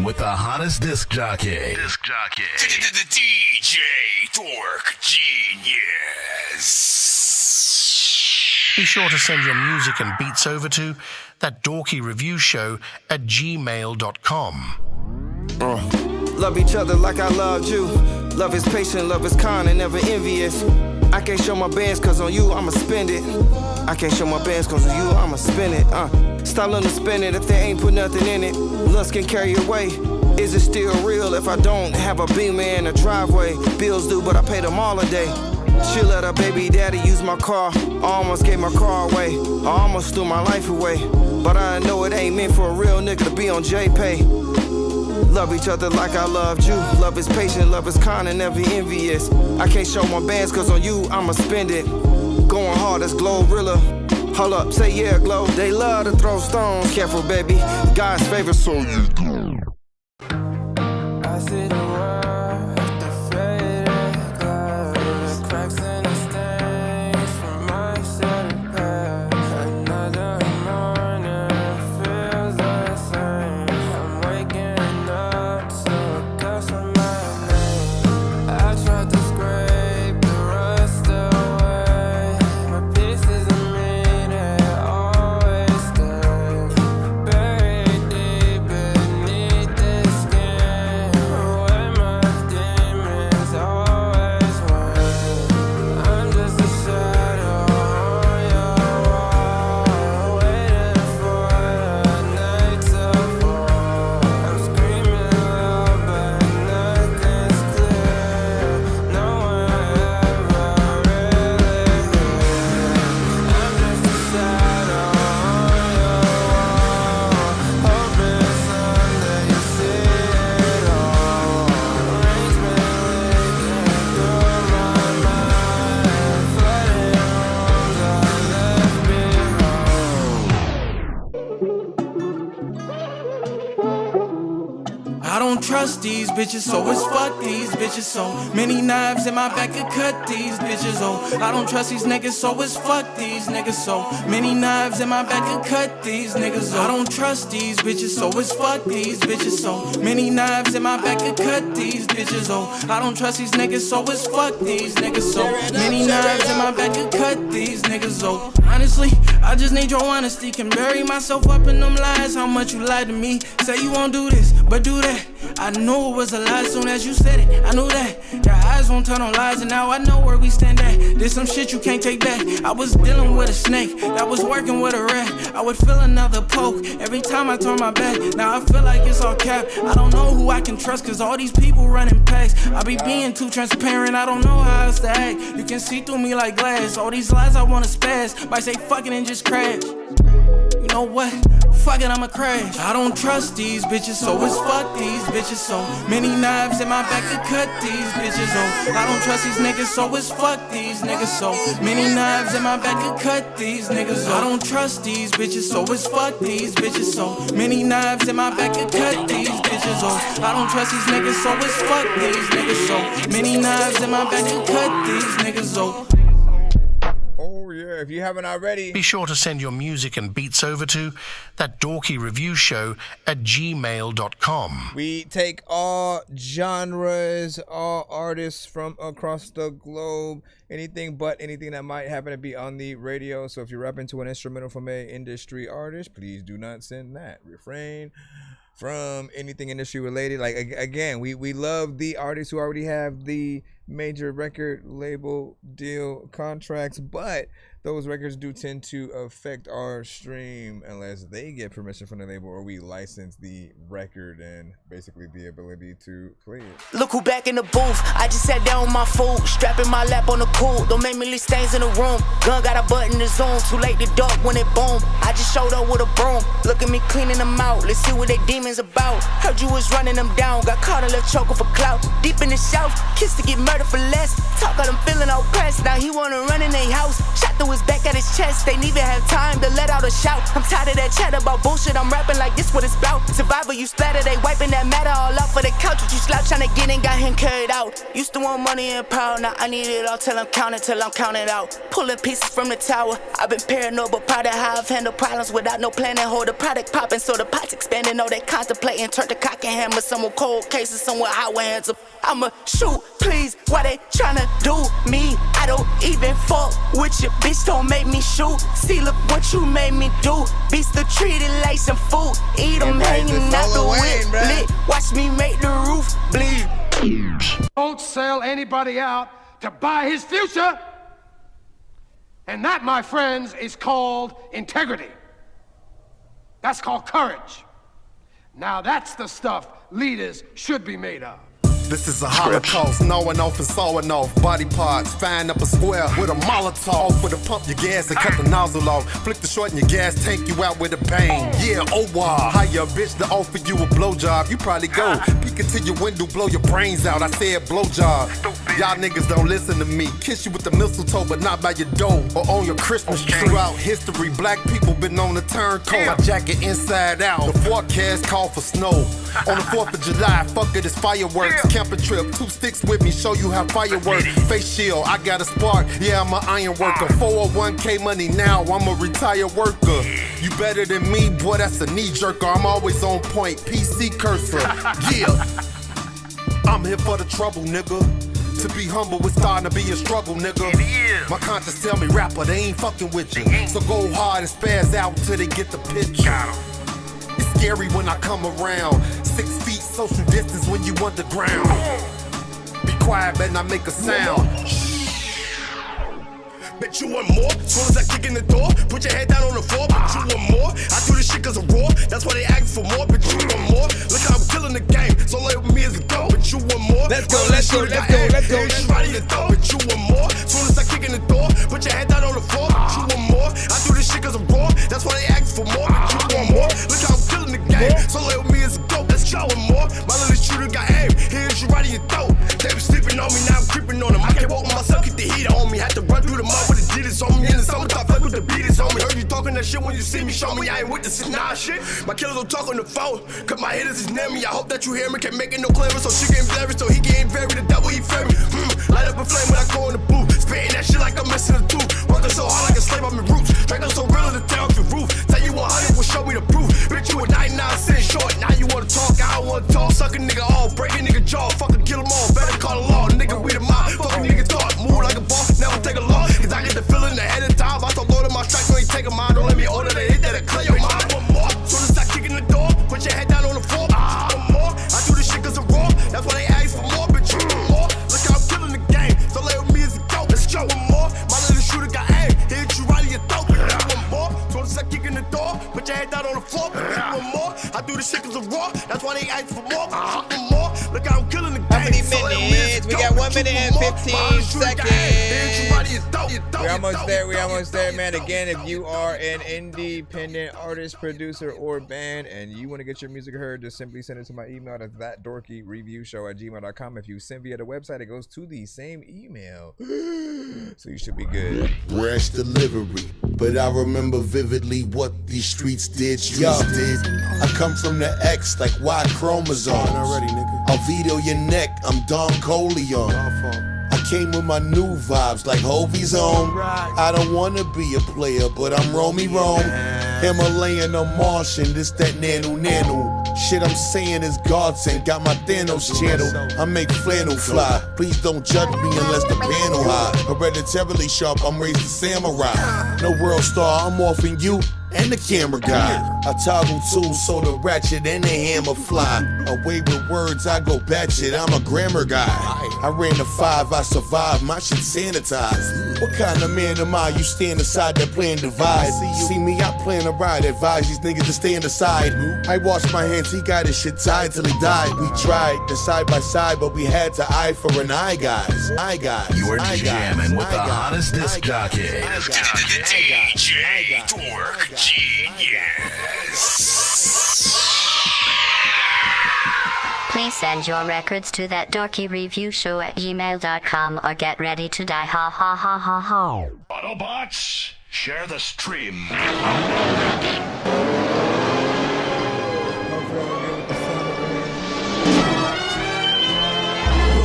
with the hottest disc jockey. The DJ Dork Genius. Be sure to send your music and beats over to that dorky review show at gmail.com. Love each other like I loved you. Love is patient, love is kind and never envious. I can't show my bands cause on you I'ma spend it. I can't show my bands cause on you I'ma spend it. Stop letting them spend it if they ain't put nothing in it. Lust can carry away. Is it still real if I don't have a beamer in a driveway? Bills due but I pay them all a day. She let her baby daddy use my car. I almost gave my car away. I almost threw my life away. But I know it ain't meant for a real nigga to be on J-Pay. Love each other like I loved you. Love is patient, love is kind and never envious. I can't show my bands cause on you I'ma spend it. Going hard as Glorilla. Hold up, say yeah, Glow. They love to throw stones. Careful, baby. God's favorite soul. I see the world, the faded glass, cracks in the stains from my shattered past. Another morning feels the same. I'm waking up to a ghost of my name. I tried to scrape the rust away, but pieces of me, they always stay buried deep beneath this skin. Where my demons always were. I'm just a shadow on your wall, waiting for the night to fall. I'm screaming loud, but nothing's clear. No one ever really hears. I'm just a shadow on your wall, hoping someday you see it all. Rain's been leaking through my mind, flooding rooms I left behind. I don't trust these bitches, so it's fuck these bitches. So many knives in my back could cut these bitches. Oh, I don't trust these niggas, so it's fuck these niggas. So many knives in my back could cut these niggas. Oh, I don't trust these bitches, so it's fuck these bitches. So many knives in my back could cut these bitches. Oh, I don't trust these niggas, so it's fuck these niggas. So many knives in my back could cut these niggas. Oh, honestly, I just need your honesty. Can bury myself up in them lies. How much you lied to me? Say you won't do this, but do that. I knew it was a lie soon as you said it. I knew that. Your eyes won't turn on lies, and now I know where we stand at. There's some shit you can't take back. I was dealing with a snake that was working with a rat. I would feel another poke every time I turn my back. Now I feel like it's all cap. I don't know who I can trust, cause all these people running packs. I be being too transparent, I don't know how else to act. You can see through me like glass. All these lies I wanna spaz. Might say fuck it and just crash. You know what? Fuck it, I'ma crash. I don't trust these bitches, so it's fuck these bitches. So many knives in my back could cut these bitches. Oh, I don't trust these niggas, so it's fuck these niggas. So many knives in my back could cut these niggas. I don't trust these bitches, so it's fuck these bitches. So many knives in my back could cut these bitches. Oh, I don't trust these niggas, so it's fuck these niggas. So many knives in my back could cut these niggas. Oh. Oh yeah, if you haven't already. Be sure to send your music and beats over to that dorky review show at gmail.com. We take all genres, all artists from across the globe, anything but anything that might happen to be on the radio. So if you're rapping to an instrumental from a industry artist, please do not send that. Refrain from anything industry related. Like again, we love the artists who already have the major record label deal contracts, but those records do tend to affect our stream unless they get permission from the label or we license the record and basically the ability to play it. Look who back in the booth. I just sat down with my food, strapping my lap on the pool. Don't make me leave stains in the room. Gun got a button to zoom. Too late to duck when it boom. I just showed up with a broom. Look at me cleaning them out. Let's see what they demons about. Heard you was running them down. Got caught and left choking for clout. Deep in the south, kids to get murdered for less. Talk of them feeling all pressed. Now he wanna run in their house. Shot Shot through his back at his chest, they didn't even have time to let out a shout. I'm tired of that chat about bullshit, I'm rapping like this what it's about. Survivor, you splatter, they wiping that matter all off of the couch. But you slouch trying to get in, got him carried out. Used to want money and power, now I need it all till I'm counting out. Pulling pieces from the tower, I've been paranoid but proud of how I've handled problems without no plan and hold the product popping. So the pot's expanding, all they contemplating, turn the cock and hammer. Some with cold cases, some with hot hands up. I'ma shoot, please, why they tryna do me? I don't even fuck with you, bitch, don't make me shoot. See, look what you made me do. Beats the treated like some food. Eat them hanging out the whip lit. Watch me make the roof bleed. Don't sell anybody out to buy his future. And that, my friends, is called integrity. That's called courage. Now that's the stuff leaders should be made of. This is a holocaust, knowing off and sawing off body parts, find up a square with a Molotov for the pump your gas and cut the nozzle off. Flick the short in your gas tank, you out with a bang. Yeah, oh wow. Hire a bitch to offer you a blowjob, you probably go. Peek into your window, blow your brains out. I said blowjob. Y'all niggas don't listen to me. Kiss you with the mistletoe, but not by your door or on your Christmas tree. Throughout history, black people been on the turncoat. My jacket inside out. The forecast call for snow. On the 4th of July, fuck it, it's fireworks. Camping trip, 2 sticks with me, show you how fire works. Face shield, I got a spark, yeah, I'm an iron worker. 401k money now, I'm a retired worker. You better than me, boy, that's a knee jerker. I'm always on point, PC cursor. Yeah, I'm here for the trouble, nigga. To be humble, it's starting to be a struggle, nigga. My conscience tell me, rapper, they ain't fucking with you. So go hard and spaz out till they get the picture. It's scary when I come around. 6 feet social distance when you underground. Be quiet, better not make a sound. Bet you want more? Soon as I kick in the door, put your head down on the floor. Bet you want more? I do this shit cause I'm raw. That's why they ask for more. Bet you want more? Look how I'm killing the game. So lay with me as a go. Bet you want more? Let's go, let's go, let's go, let's go. Bet you want more? Soon as I kick in the door, put your head down on the floor. Bet you want more? I do this shit cause I'm raw. That's why they ask for more. Bet you want more? Look how I'm killing the game. So lay with me as a go. Let's show him more. My little shooter got aim. Here's you right in your throat. They been sleeping on me, now I'm creeping on them. I can't walk myself, keep the heat on me. Had to run through the mud with the Adidas on me. In the summertime, fuck with the beaters on me. Heard you talking that shit when you see me, show me I ain't with this nah shit. My killers don't talk on the phone, cause my hitters is near me. I hope that you hear me, can't make it no clearer. So she getting blurry, so he getting buried. The devil, he fear me. Light up a flame when I go in the booth. Spitting that shit like I'm missing a tooth. Working so hard like a slave, I'm in roots. Drinking so real to tear off your roof. Tell you 100 will show me the proof. Bitch, you a 99 cent short. Now you wanna talk, I don't wanna talk. Suck a nigga off, break a nigga jaw. Fucking kill them all, better call the law. Nigga, we the mob. Fucking nigga talk, move like a boss, never take a loss. Cause I get the feeling ahead of time. I told Lord of my strike, you ain't take a mind. Don't let me order the hit that'll clear your mind. One more. Soon as I kick in the door, put your head down on the floor. One more. I do this shit cause I'm raw. That's why they ask for more, bitch. You want more? Look how I'm killing the game. So lay with me as a go. Let's show one more. My little shooter got aim. Hit you right in your throat. One more. Soon as I kick in the door, put your head down on the floor. One more. I do this shit cause I'm raw. That's why they ask for more. One more. Look how I'm killing the game. How many minutes? We got 1 minute and 15 seconds. We're almost there, man. Again, if you are an independent artist, producer, or band, and you want to get your music heard, just simply send it to my email. That's thatdorkyreviewshow@gmail.com. If you send via the website, it goes to the same email. So you should be good. Rash delivery, but I remember vividly what these streets did. I come from the X like Y chromosomes. I'll veto your neck, I'm Don Corleone. I came with my new vibes like Hovey's on. I don't wanna be a player, but I'm Romy Rome. Himalayan or Martian, this that nano. Shit I'm saying is godsend, got my Thanos channel. I make flannel fly, please don't judge me unless the panel high. Hereditarily sharp, I'm raised a samurai. No world star, I'm offing you and the camera guy. I toggle tools so the ratchet and the hammer fly. Away with words, I go batshit, I'm a grammar guy. I ran the 5, I survived, my shit sanitized. What kind of man am I? You stand aside that plan divide. See me, I plan to ride, advise these niggas to stand aside. I wash my hands, he got his shit tied till he died. We tried to side by side, but we had to eye for an eye, guys. You're jamming with the hottest disc jockey. DJ Dork Genius. Please send your records to thatdorkyreviewshow@gmail.com or get ready to die. Ha ha ha ha ha. Autobots, share the stream.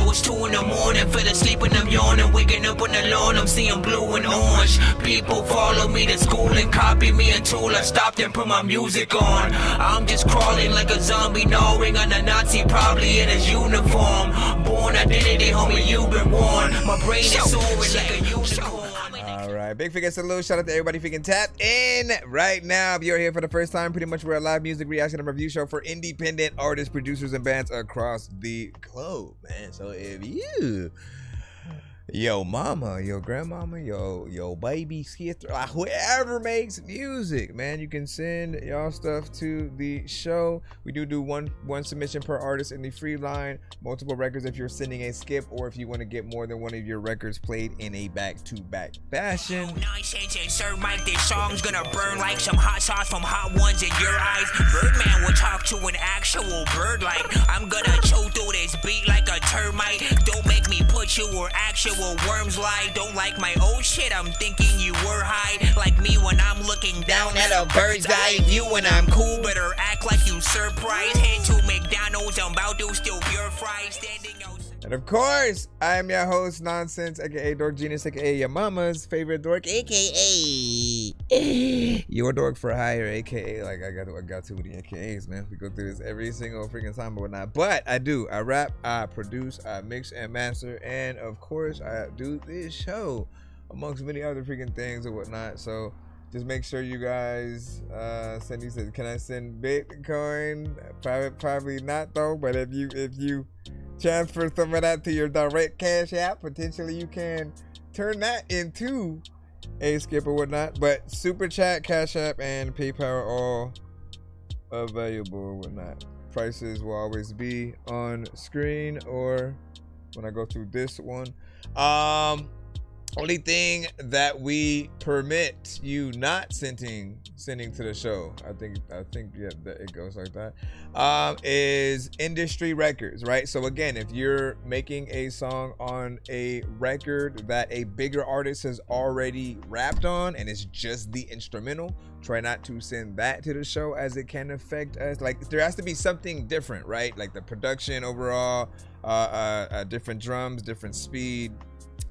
It's 2 in the morning, fell asleep and I'm yawning. Waking up on the lawn, I'm seeing blue and orange. People follow me to school and copy me until I stopped and put my music on. I'm just crawling like a zombie, gnawing on a Nazi, probably in his uniform. Born identity, homie, you've been warned. My brain is soaring like a unicorn. All right, big figure salute. Shout out to everybody freaking tap in right now. If you're here for the first time, pretty much we're a live music reaction and review show for independent artists, producers, and bands across the globe, man. So if you, yo mama, yo grandmama, yo baby, sister, whoever makes music, man, you can send y'all stuff to the show. We do one submission per artist in the free line, multiple records if you're sending a skip, or if you want to get more than one of your records played in a back-to-back fashion. Nonsense and Sir Mike, this song's gonna burn like some hot sauce from Hot Ones in your eyes. Birdman will talk to an actual bird like I'm gonna chew through this beat like a termite. Don't make me put you where actual worms lie. Don't like my old shit, I'm thinking you were high. Like me when I'm looking down at a bird's eye view. When I'm cool, better act like you surprised. Head to McDonald's, I'm about to steal your fries. Standing outside. And of course, I am your host, Nonsense, aka Dork Genius, aka your mama's favorite dork, aka your dork for hire, aka like I got to with the AKAs, man. We go through this every single freaking time or whatnot. But I rap, I produce, I mix and master, and of course I do this show amongst many other freaking things or whatnot. So just make sure you guys send. You said, can I send Bitcoin? Probably not though. But if you transfer some of that to your direct cash app, potentially you can turn that into a skip or whatnot. But super chat, cash app, and PayPal are all available or whatnot. Prices will always be on screen or when I go through this one. Only thing that we permit you not sending to the show, I think yeah, that it goes like that, is industry records, right? So again, if you're making a song on a record that a bigger artist has already rapped on and it's just the instrumental, try not to send that to the show, as it can affect us. Like there has to be something different, right? Like the production overall, different drums, different speed,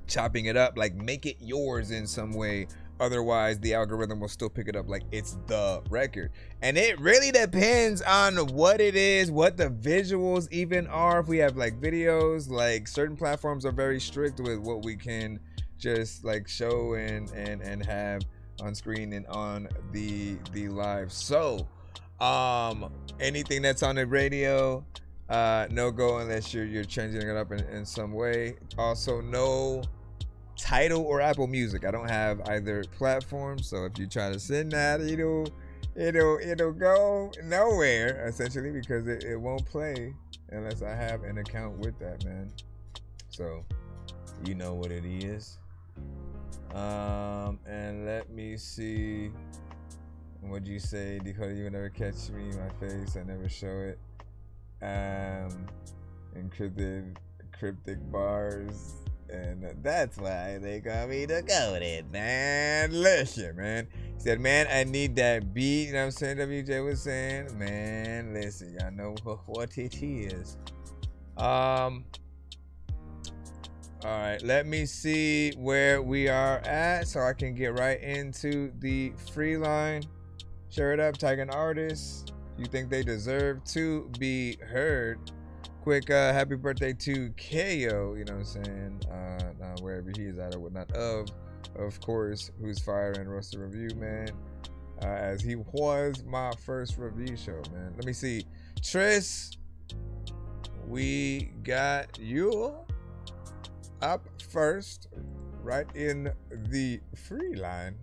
chopping it up, like make it yours in some way. Otherwise the algorithm will still pick it up like it's the record. And it really depends on what it is, what the visuals even are. If we have like videos, like certain platforms are very strict with what we can just like show and have on screen and on the live. So anything that's on the radio, no go unless you're changing it up in some way. Also no Tidal or Apple Music. I don't have either platform, so if you try to send that, it'll go nowhere essentially, because it won't play unless I have an account with that, man. So you know what it is. And let me see. What'd you say, Dakota? You would never catch me in my face, I never show it. Cryptic bars, and that's why they call me Decoded, man. Listen, man. He said, man, I need that beat. You know what I'm saying? WJ was saying, man, listen, y'all know what it is. All right, let me see where we are at so I can get right into the free line. Share it up, tag an artist you think they deserve to be heard. Quick happy birthday to KO, you know what I'm saying, wherever he is at or whatnot, of course, who's fire and roasted review, man, as he was my first review show, man. Let me see, Tris, we got you up first right in the free line.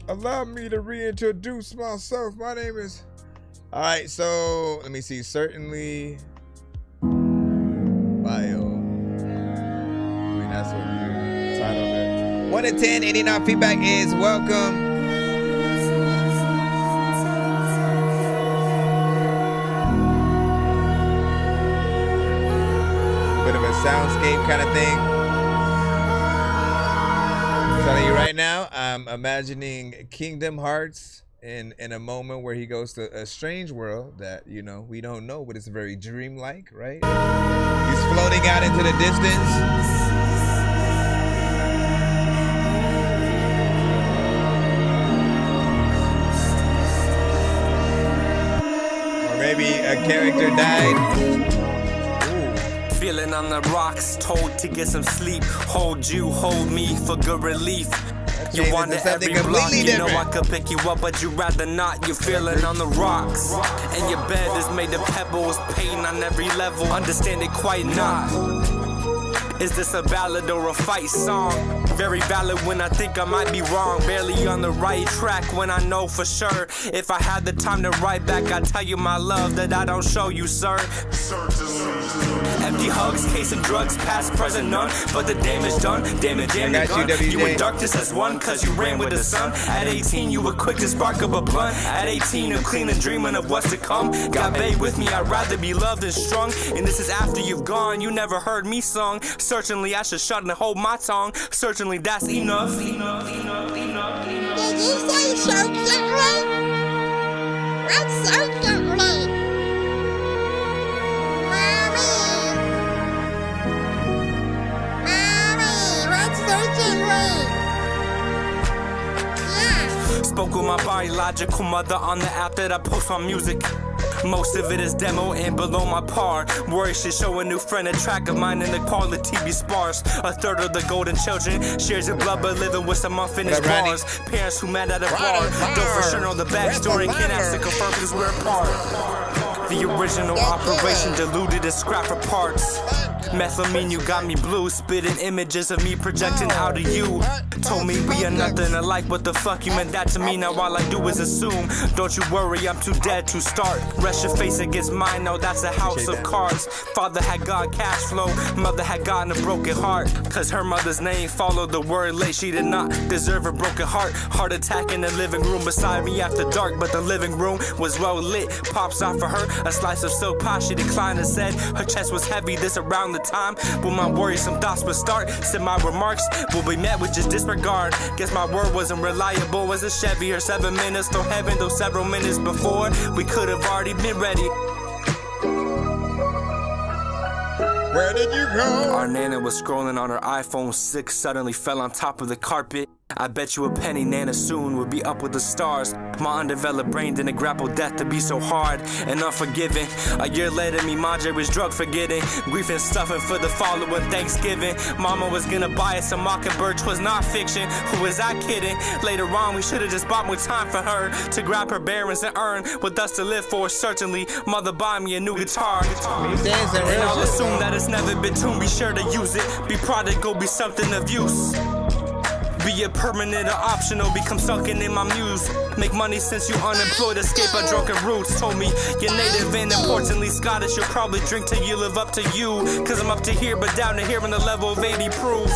Allow me to reintroduce myself. My name is... All right, so let me see. Certainly bio. I mean, that's what you titled it. 1 to 10, 89 feedback is welcome. Bit of a soundscape kind of thing. telling you right now, I'm imagining Kingdom Hearts in a moment where he goes to a strange world that, you know, we don't know, but it's very dreamlike, right? He's floating out into the distance. Maybe a character died. Feeling on the rocks, told to get some sleep. Hold you, hold me for good relief. You wander every block, you know I could pick you up, but you rather not. You're feeling on the rocks, and your bed is made of pebbles. Pain on every level, understand it quite not. Is this a ballad or a fight song? Very valid when I think I might be wrong. Barely on the right track when I know for sure. If I had the time to write back, I'd tell you my love that I don't show you, sir. Empty hugs, case of drugs, past, present, none. But the damage done, damage and the gun. You in darkness as one, cause you ran with the sun. At 18, you were quick to spark up a blunt. At 18, I'm clean and dreaming of what's to come. Got babe with me, I'd rather be loved and strung. And this is after you've gone, you never heard me sung. Certainly I should shut and hold my tongue. Certainly that's enough. Did you say certainly? What's certainly? Mommy, what's certainly? Yeah. Spoke with my biological mother on the app that I post my music. Most of it is demo and below my par. Worry should show a new friend a track of mine in the quality be sparse. A third of the golden children shares your blood but living with some unfinished bars. Parents who met at a bar don't for sure know the backstory. Can't ask to confirm because we're apart. The original operation diluted and scrapped for parts. Methylamine, you got me blue. Spitting images of me projecting out of you. Told me we are nothing alike. What the fuck you meant that to me? Now all I do is assume. Don't you worry, I'm too dead to start. Rest your face against mine, no, that's a house of cards. Father had God cash flow, mother had gotten a broken heart. Cause her mother's name followed the word late. She did not deserve a broken heart. Heart attack in the living room beside me after dark. But the living room was well lit. Pops out for her a slice of silk pie. She declined and said her chest was heavy. This around the time when my worrisome thoughts would start. Said my remarks will be met with just disregard. Guess my word wasn't reliable as a Chevy. Or 7 minutes till heaven, though several minutes before we could have already been ready. Where did you go? Our Nana was scrolling on her iPhone 6, suddenly fell on top of the carpet. I bet you a penny Nana soon would be up with the stars. My undeveloped brain didn't grapple death to be so hard and unforgiving. A year later, me Madre was drug forgetting. Grief and stuffing for the following Thanksgiving. Mama was gonna buy us a mockingbird, 'twas not fiction. Who was I kidding? Later on, we should've just bought more time for her to grab her bearings and earn with us to live for. Certainly, mother buy me a new guitar. And I'll assume that it's never been tuned. Be sure to use it. Be prodigal, be something of use. Be it permanent or optional, become sunken in my muse. Make money since you unemployed, escape our drunken roots. Told me you're native and importantly Scottish. You'll probably drink till you live up to you. Cause I'm up to here but down to here on the level of 80 proof.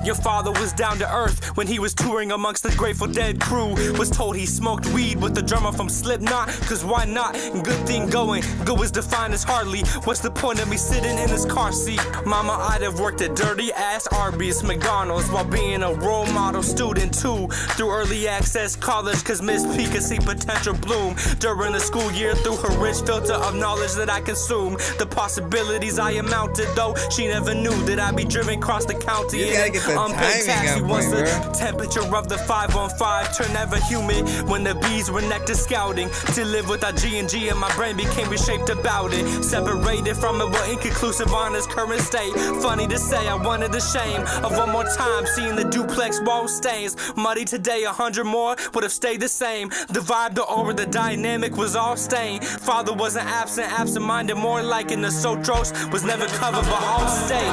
Your father was down to earth when he was touring amongst the Grateful Dead crew. Was told he smoked weed with the drummer from Slipknot. Cause why not? Good thing going. Good was defined as hardly. What's the point of me sitting in this car seat? Mama, I'd have worked at dirty ass Arby's, McDonald's while being a role model student too. Through early access college cause Miss P could see potential bloom. During the school year through her rich filter of knowledge that I consume. The possibilities I amounted though. She never knew that I'd be driven across the county. Unpaid taxi once the temperature of the 515 turned ever humid when the bees were nectar scouting. To live without G&G and my brain became reshaped about it. Separated from it were inconclusive on its current state. Funny to say I wanted the shame of one more time seeing the duplex wall stains. Muddy today 100 more would have stayed the same. The vibe, the aura, the dynamic was all stained. Father wasn't absent-minded, more like in the Sotros. Was never covered but all stayed.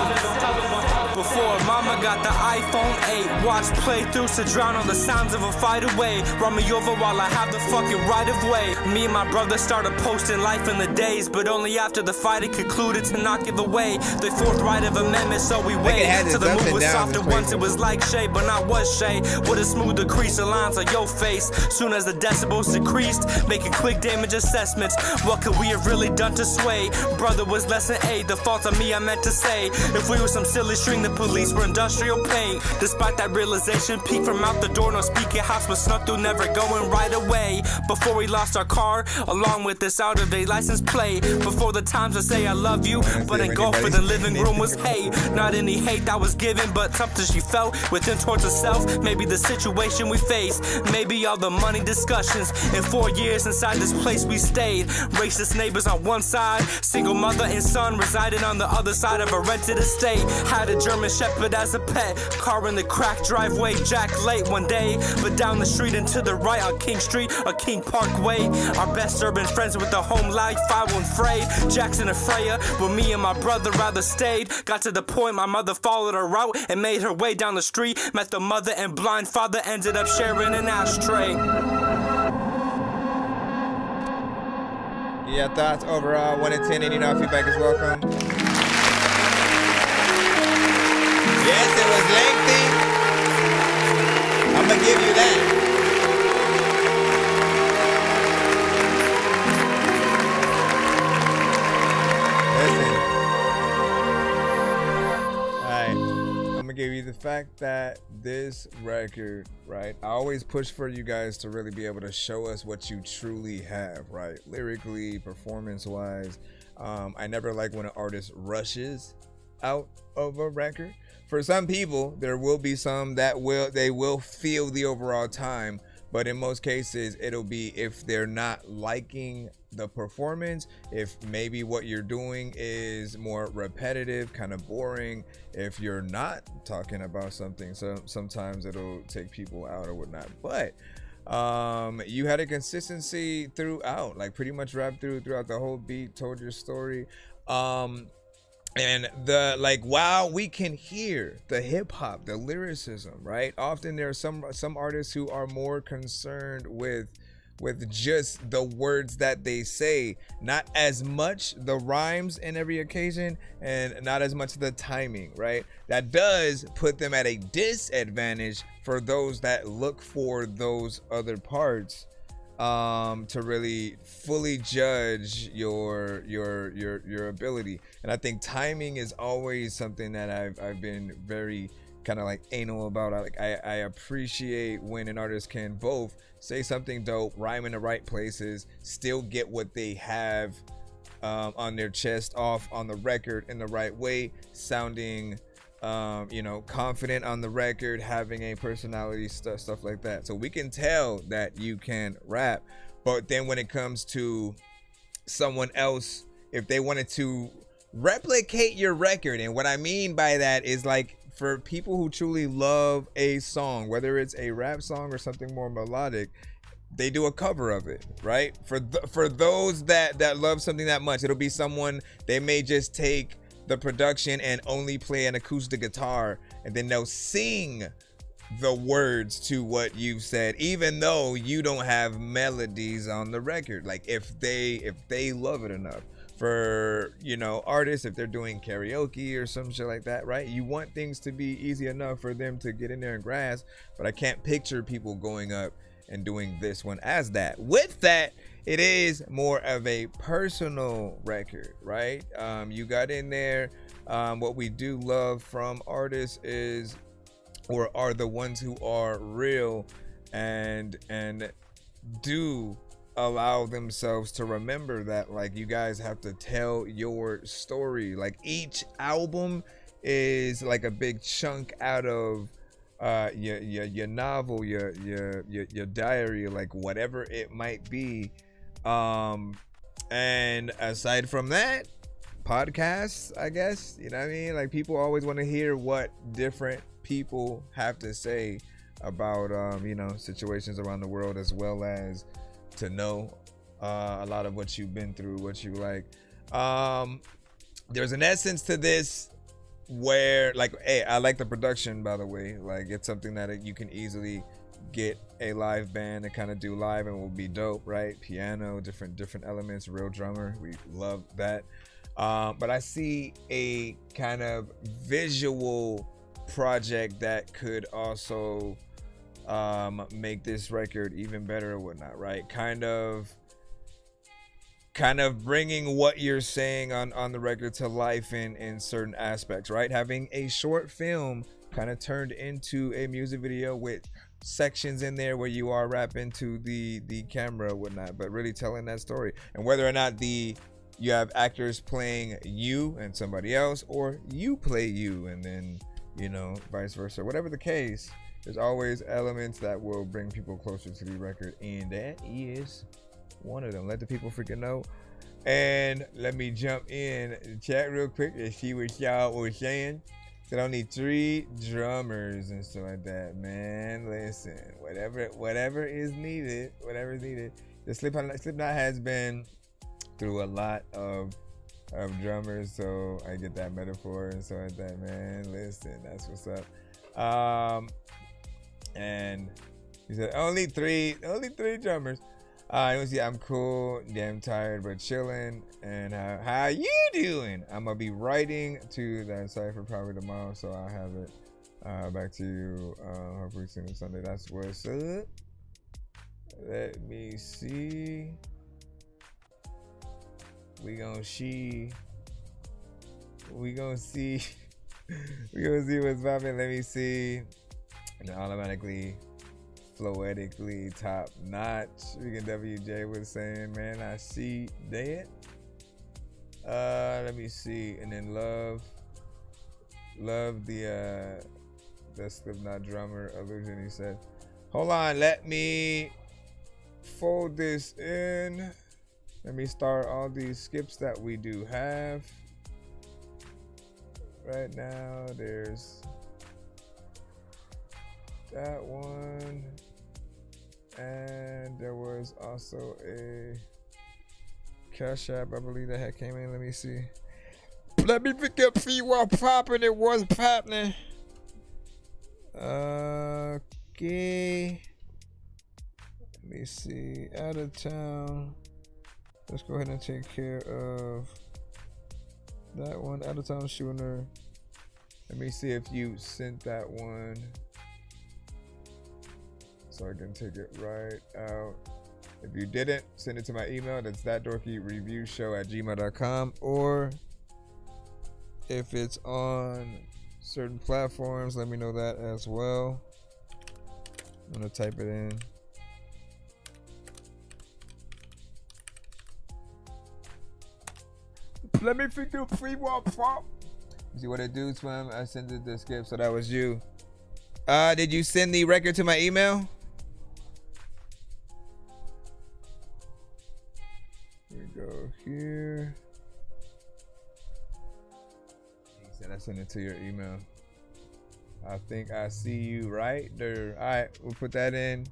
Before mama got the iPhone 8, watch playthroughs to drown all the sounds of a fight away. Run me over while I have the fucking right of way. Me and my brother started posting life in the days, but only after the fight it concluded to not give away the fourth right of amendment. So we wait till the move was softer once it was like Shay, but not was Shay. With a smoother crease, the lines on your face. Soon as the decibels decreased, making quick damage assessments. What could we have really done to sway? Brother was less than 8, the fault on me I meant to say. If we were some silly string the police were industrial paint. Despite that realization, peek from out the door, no speaking house was snuck through, never going right away. Before we lost our car, along with this out-of-date license plate. Before the times I say I love you, but engulfed in the living room was hate. Not any hate that was given, but something she felt within towards herself. Maybe the situation we faced, maybe all the money discussions. In 4 years inside this place we stayed. Racist neighbors on one side, single mother and son residing on the other side of a rented estate. Had a German Shepherd as a pet, car in the cracked driveway, Jack late one day. But down the street and to the right on King Street or King Parkway, our best urban friends with the home life I won't fray. Jackson and Freya, where me and my brother rather stayed. Got to the point my mother followed her route and made her way down the street. Met the mother and blind father, ended up sharing an ashtray. Yeah, thoughts overall 1 in 10. Any feedback is welcome. Yes, it was lengthy. I'm gonna give you that. Listen. Alright. I'm gonna give you the fact that this record, right? I always push for you guys to really be able to show us what you truly have, right? Lyrically, performance-wise. I never like when an artist rushes out of a record. For some people, there will be some that they will feel the overall time, but in most cases, it'll be if they're not liking the performance, if maybe what you're doing is more repetitive, kind of boring, if you're not talking about something, so sometimes it'll take people out or whatnot. But you had a consistency throughout, like pretty much rapped throughout the whole beat, told your story. And while we can hear the hip hop, the lyricism, right? Often there are some artists who are more concerned with just the words that they say, not as much the rhymes in every occasion, and not as much the timing, right? That does put them at a disadvantage for those that look for those other parts to really fully judge your ability. And I think timing is always something that I've been very kind of like anal about. I appreciate when an artist can both say something dope, rhyme in the right places, still get what they have on their chest off on the record in the right way, sounding confident on the record, having a personality, stuff like that. So we can tell that you can rap, but then when it comes to someone else, if they wanted to replicate your record, and what I mean by that is like for people who truly love a song, whether it's a rap song or something more melodic, they do a cover of it, right? For those that love something that much, it'll be someone, they may just take the production and only play an acoustic guitar, and then they'll sing the words to what you've said, even though you don't have melodies on the record. Like if they love it enough. For artists, if they're doing karaoke or some shit like that, right? You want things to be easy enough for them to get in there and grasp, but I can't picture people going up and doing this one as that. With that, it is more of a personal record, right? You got in there. What we do love from artists are the ones who are real and do allow themselves to remember that, like, you guys have to tell your story. Like each album is like a big chunk out of your novel, your diary, like whatever it might be. And aside from that, podcasts, I guess, you know what I mean? Like people always want to hear what different people have to say about situations around the world, as well as to know a lot of what you've been through, what you like. There's an essence to this where, like, hey, I like the production, by the way. Like, it's something that you can easily get a live band to kind of do live and will be dope, right? Piano, different elements, real drummer, we love that. But I see a kind of visual project that could also make this record even better or whatnot, right? Kind of kind of bringing what you're saying on the record to life in certain aspects, right? Having a short film kind of turned into a music video with sections in there where you are rapping to the camera or whatnot, but really telling that story. And whether or not you have actors playing you and somebody else, or you play you and then, you know, vice versa, whatever the case, there's always elements that will bring people closer to the record, and that is one of them. Let the people freaking know. And let me jump in the chat real quick and see what y'all were saying. Said only 3 drummers and stuff like that. Man, listen, whatever is needed, The Slipknot has been through a lot of drummers, so I get that metaphor and stuff like that. Man, listen, that's what's up. And he said only three drummers. I'm cool, damn tired, but chilling. And how you doing? I'm gonna be writing to that cipher probably tomorrow, so I'll have it back to you hopefully soon Sunday. That's what's up. Let me see. We gonna see what's popping. Let me see. And automatically, floetically top notch. Freaking WJ was saying, man, I see that. Let me see. And then love the Slipknot drummer illusion. He said, hold on, let me fold this in. Let me start all these skips that we do have. Right now, there's that one. And there was also a Cash App, I believe, that had came in. Let me see. Let me pick up see what popping. It was popping. Okay. Let me see. Out of town. Let's go ahead and take care of that one. Out of town shooter. Let me see if you sent that one, so I can take it right out. If you didn't, send it to my email. That's thatdorkyreviewshow@gmail.com. Or if it's on certain platforms, let me know that as well. I'm gonna type it in. Let me figure free wall prop. See what it do, Swim? I sent it to Skip, so that was you. Did you send the record to my email? Here we go here. He said I sent it to your email. I think I see you right there. All right, we'll put that in.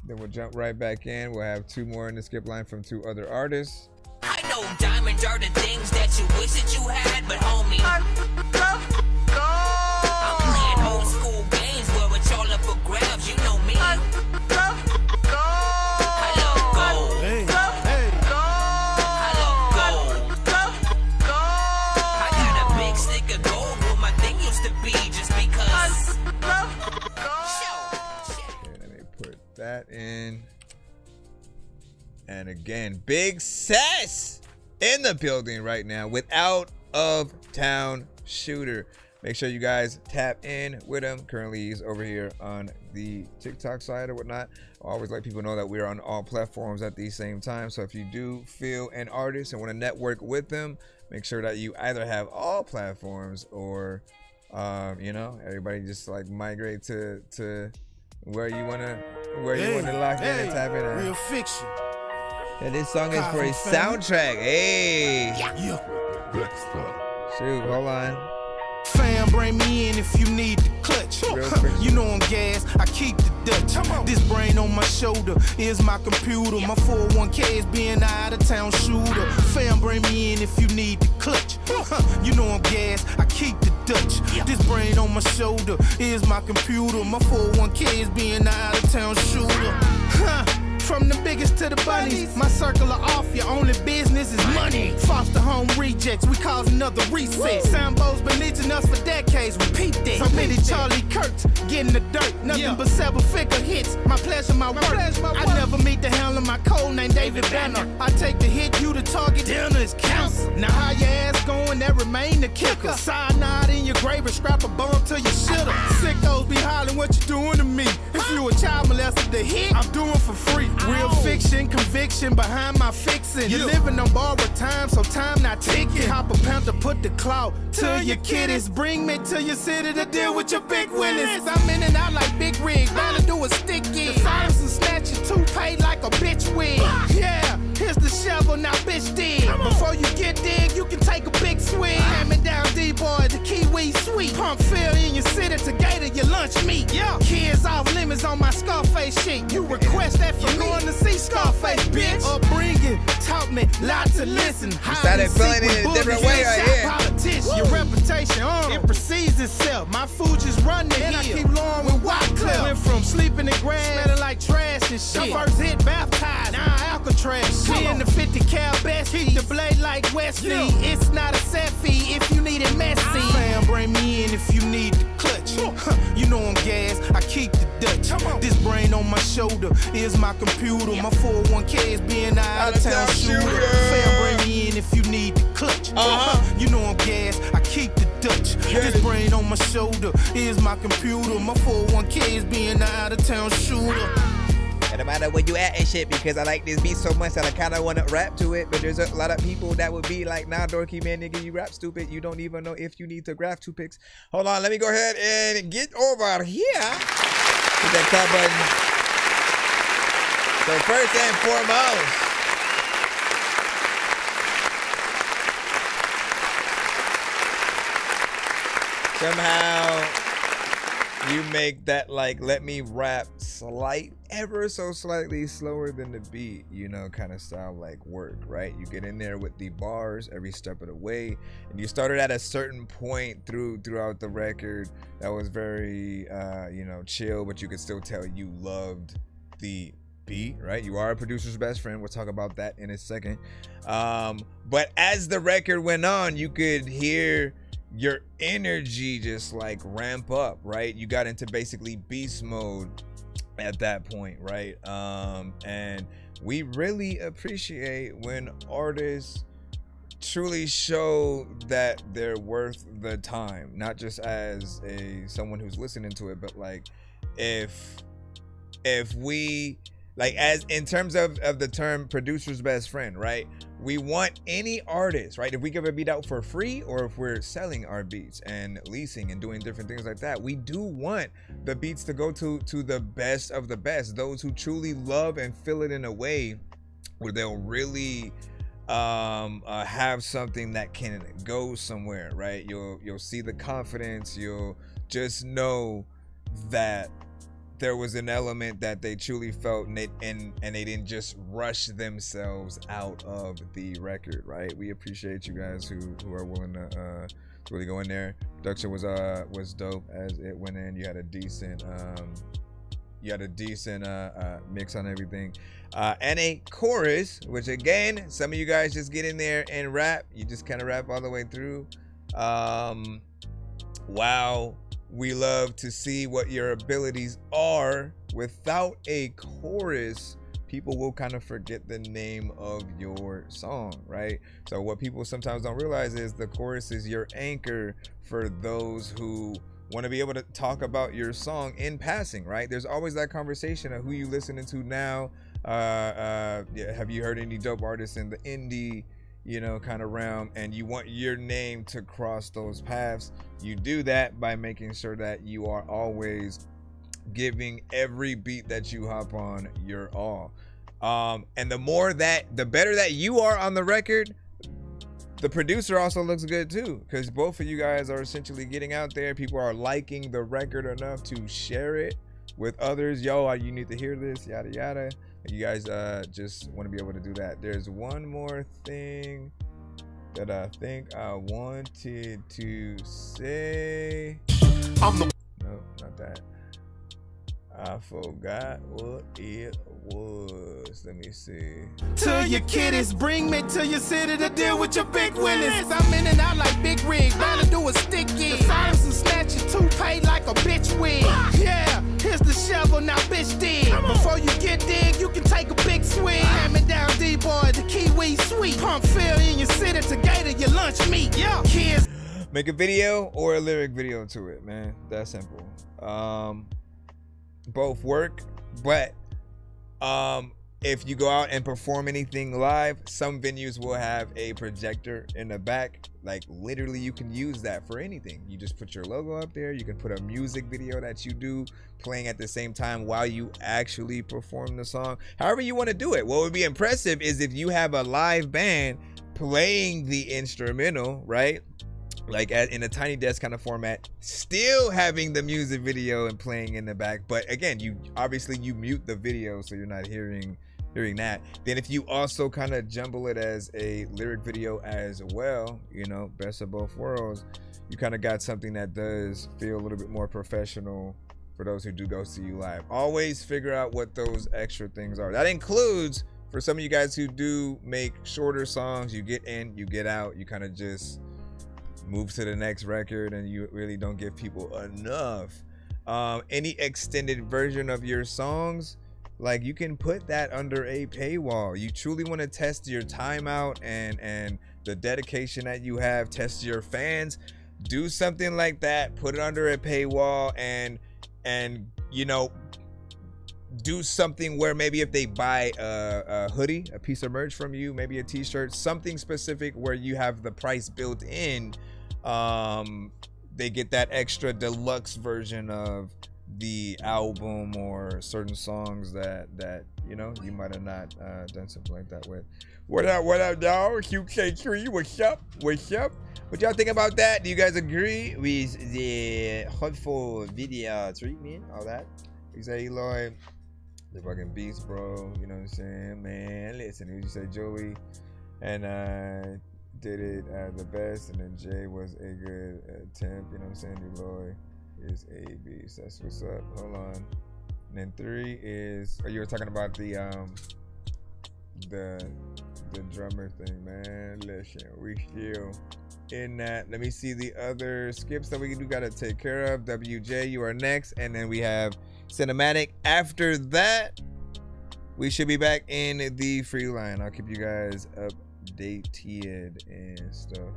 Then we'll jump right back in. We'll have 2 more in the skip line from 2 other artists. I know diamonds are the things that you wish that you had, but homie, I'm playing old school games where it's all up for grabs. You know me. I love gold. I love gold. I got a big stick of gold where my thing used to be, just because. Okay, let me put that in. And again, big Sess in the building right now with Out of Town Shooter. Make sure you guys tap in with him. Currently, he's over here on the TikTok side or whatnot. I always let people know that we're on all platforms at the same time. So if you do feel an artist and want to network with them, make sure that you either have all platforms or, you know, everybody just like migrate to where you wanna lock in and tap in. Real fiction. Yeah, this song is for a soundtrack. Hey. Shoot, hold on. Fam, bring me in if you need the clutch. You know I'm gas, I keep the Dutch. This brain on my shoulder is my computer. My 401k is being an out-of-town shooter. Fam, bring me in if you need the clutch. You know I'm gas, I keep the Dutch. This brain on my shoulder is my computer. My 401k is being an out-of-town shooter. From the biggest to the bunnies, my circle of off, your only business is money. Foster home rejects, we cause another reset. Sambo's been leeching us for decades, we peeped it. So many Charlie Kirks getting the dirt, nothing but 7-figure hits. My pleasure, my work. I never meet the handler, my code name David Banner. I take the hit, you the target, dinner is counsel. Now how your ass going, that remain the kicker. Cyanide in your grave and scrap a bone to your shitter. Sickos be hollering, what you doing to me? If you a child molester, the hit I'm doing for free. Real fiction, conviction behind my fixin'. You're living on borrowed time, so time not ticking. Cop a panther, put the clout to your kiddies. Bring me to your city to deal with your big willies. I'm in and out like big rig, gotta do a sticky. The silence and snatch your toupee like a bitch wig. Yeah, here's the shovel, now bitch dig. Before you get dig, you can take a big swing. Hand me down D-boy, the Kiwi sweet. Pump fill in your city to gator your lunch meat. Yeah, kids off limits on my Scarface shit. You request that for going to see Scarface, bitch. Upbringing taught me lot to listen. You started feeling it in a different way right here. Politician, your reputation, it precedes itself. My food just run the hill. I keep blowing with Wycliffe. Went from sleeping in grass, smelling like trash and shit. The first hit baptized, now Alcatraz. She in the 50 cal best, keep the blade like Wesley. It's not a set fee if you need it messy. Fam, bring me in if you need the clutch. You know I'm gas, I keep the Dutch. This brain on my shoulder is my computer. My 401k is being out of town shooter. Fam, bring me in if you need the clutch. You know I'm gas, I keep the Dutch. This brain on my shoulder is my computer. My 401k is being out of town shooter. And no matter where you at and shit, because I like this beat so much that I kind of want to rap to it, but there's a lot of people that would be like, nah, dorky man, nigga, you rap stupid. You don't even know if you need to graph 2 picks. Hold on, let me go ahead and get over here. Hit that clap button. So first and foremost, somehow you make that, like, let me rap ever so slightly slower than the beat, you know, kind of style like work, right? You get in there with the bars every step of the way, and you started at a certain point throughout the record that was very you know, chill, but you could still tell you loved the beat, right? You are a producer's best friend. We'll talk about that in a second. But as the record went on, you could hear your energy just like ramp up, right? You got into basically beast mode at that point, right? And we really appreciate when artists truly show that they're worth the time, not just as someone who's listening to it, but like if we, like, as in terms of the term producer's best friend, right? We want any artist, right? If we give a beat out for free, or if we're selling our beats and leasing and doing different things like that, we do want the beats to go to the best of the best, those who truly love and feel it in a way where they'll really have something that can go somewhere, right? You'll see the confidence, you'll just know that there was an element that they truly felt, and they didn't just rush themselves out of the record, right? We appreciate you guys who are willing to really go in there. Production was dope as it went in. You had a decent mix on everything, and a chorus, which again, some of you guys just get in there and rap. You just kind of rap all the way through. Wow. We love to see what your abilities are. Without a chorus, people will kind of forget the name of your song, right? So what people sometimes don't realize is the chorus is your anchor for those who want to be able to talk about your song in passing, right? There's always that conversation of who you listening to now. Have you heard any dope artists in the indie, you know, kind of realm, and you want your name to cross those paths. You do that by making sure that you are always giving every beat that you hop on your all. And the better that you are on the record, the producer also looks good too, because both of you guys are essentially getting out there. People are liking the record enough to share it with others. Yo, you need to hear this, yada yada. You guys just want to be able to do that. There's one more thing that I think I wanted to say. No, not that. Forgot what it was. Let me see. To your kiddies, bring me to your city to deal with your big willies. I'm in and out like big rig, bound to do a sticky. Silence and snatch your toupee like a bitch wig. Yeah, here's the shovel, now bitch dig. Before you get dig, you can take a big swig. Hand me down D-boy, the Kiwi sweet. Pump fill in your city to gator your lunch meat. Yeah, kids. Make a video or a lyric video to it, man. That simple. Both work, but if you go out and perform anything live, some venues will have a projector in the back. Like literally you can use that for anything. You just put your logo up there. You can put a music video that you do playing at the same time while you actually perform the song. However you want to do it. What would be impressive is if you have a live band playing the instrumental, right? Like in a tiny desk kind of format, still having the music video and playing in the back. But again, you obviously mute the video so you're not hearing that. Then if you also kind of jumble it as a lyric video as well, you know, best of both worlds, you kind of got something that does feel a little bit more professional for those who do go see you live. Always figure out what those extra things are. That includes for some of you guys who do make shorter songs, you get in, you get out, you kind of just move to the next record and you really don't give people enough. Any extended version of your songs, like you can put that under a paywall. You truly want to test your time out and the dedication that you have, test your fans, do something like that, put it under a paywall and you know, do something where maybe if they buy a hoodie, a piece of merch from you, maybe a t-shirt, something specific where you have the price built in, they get that extra deluxe version of the album or certain songs that you know you might have not done something like that with. What up y'all? QK3, what's up? What y'all think about that? Do you guys agree with the hurtful video treatment, all that? You say Eloy, the fucking beast, bro, you know what I'm saying? Man, listen, you say Joey and did it the best, and then Jay was a good attempt, you know what I'm saying? Eloy is a beast. That's what's up. Hold on. And then 3 is, you were talking about the drummer thing, man. Listen, we still in that. Let me see the other skips that we do gotta take care of. WJ, you are next, and then we have cinematic. After that, we should be back in the free line. I'll keep you guys updated and stuff.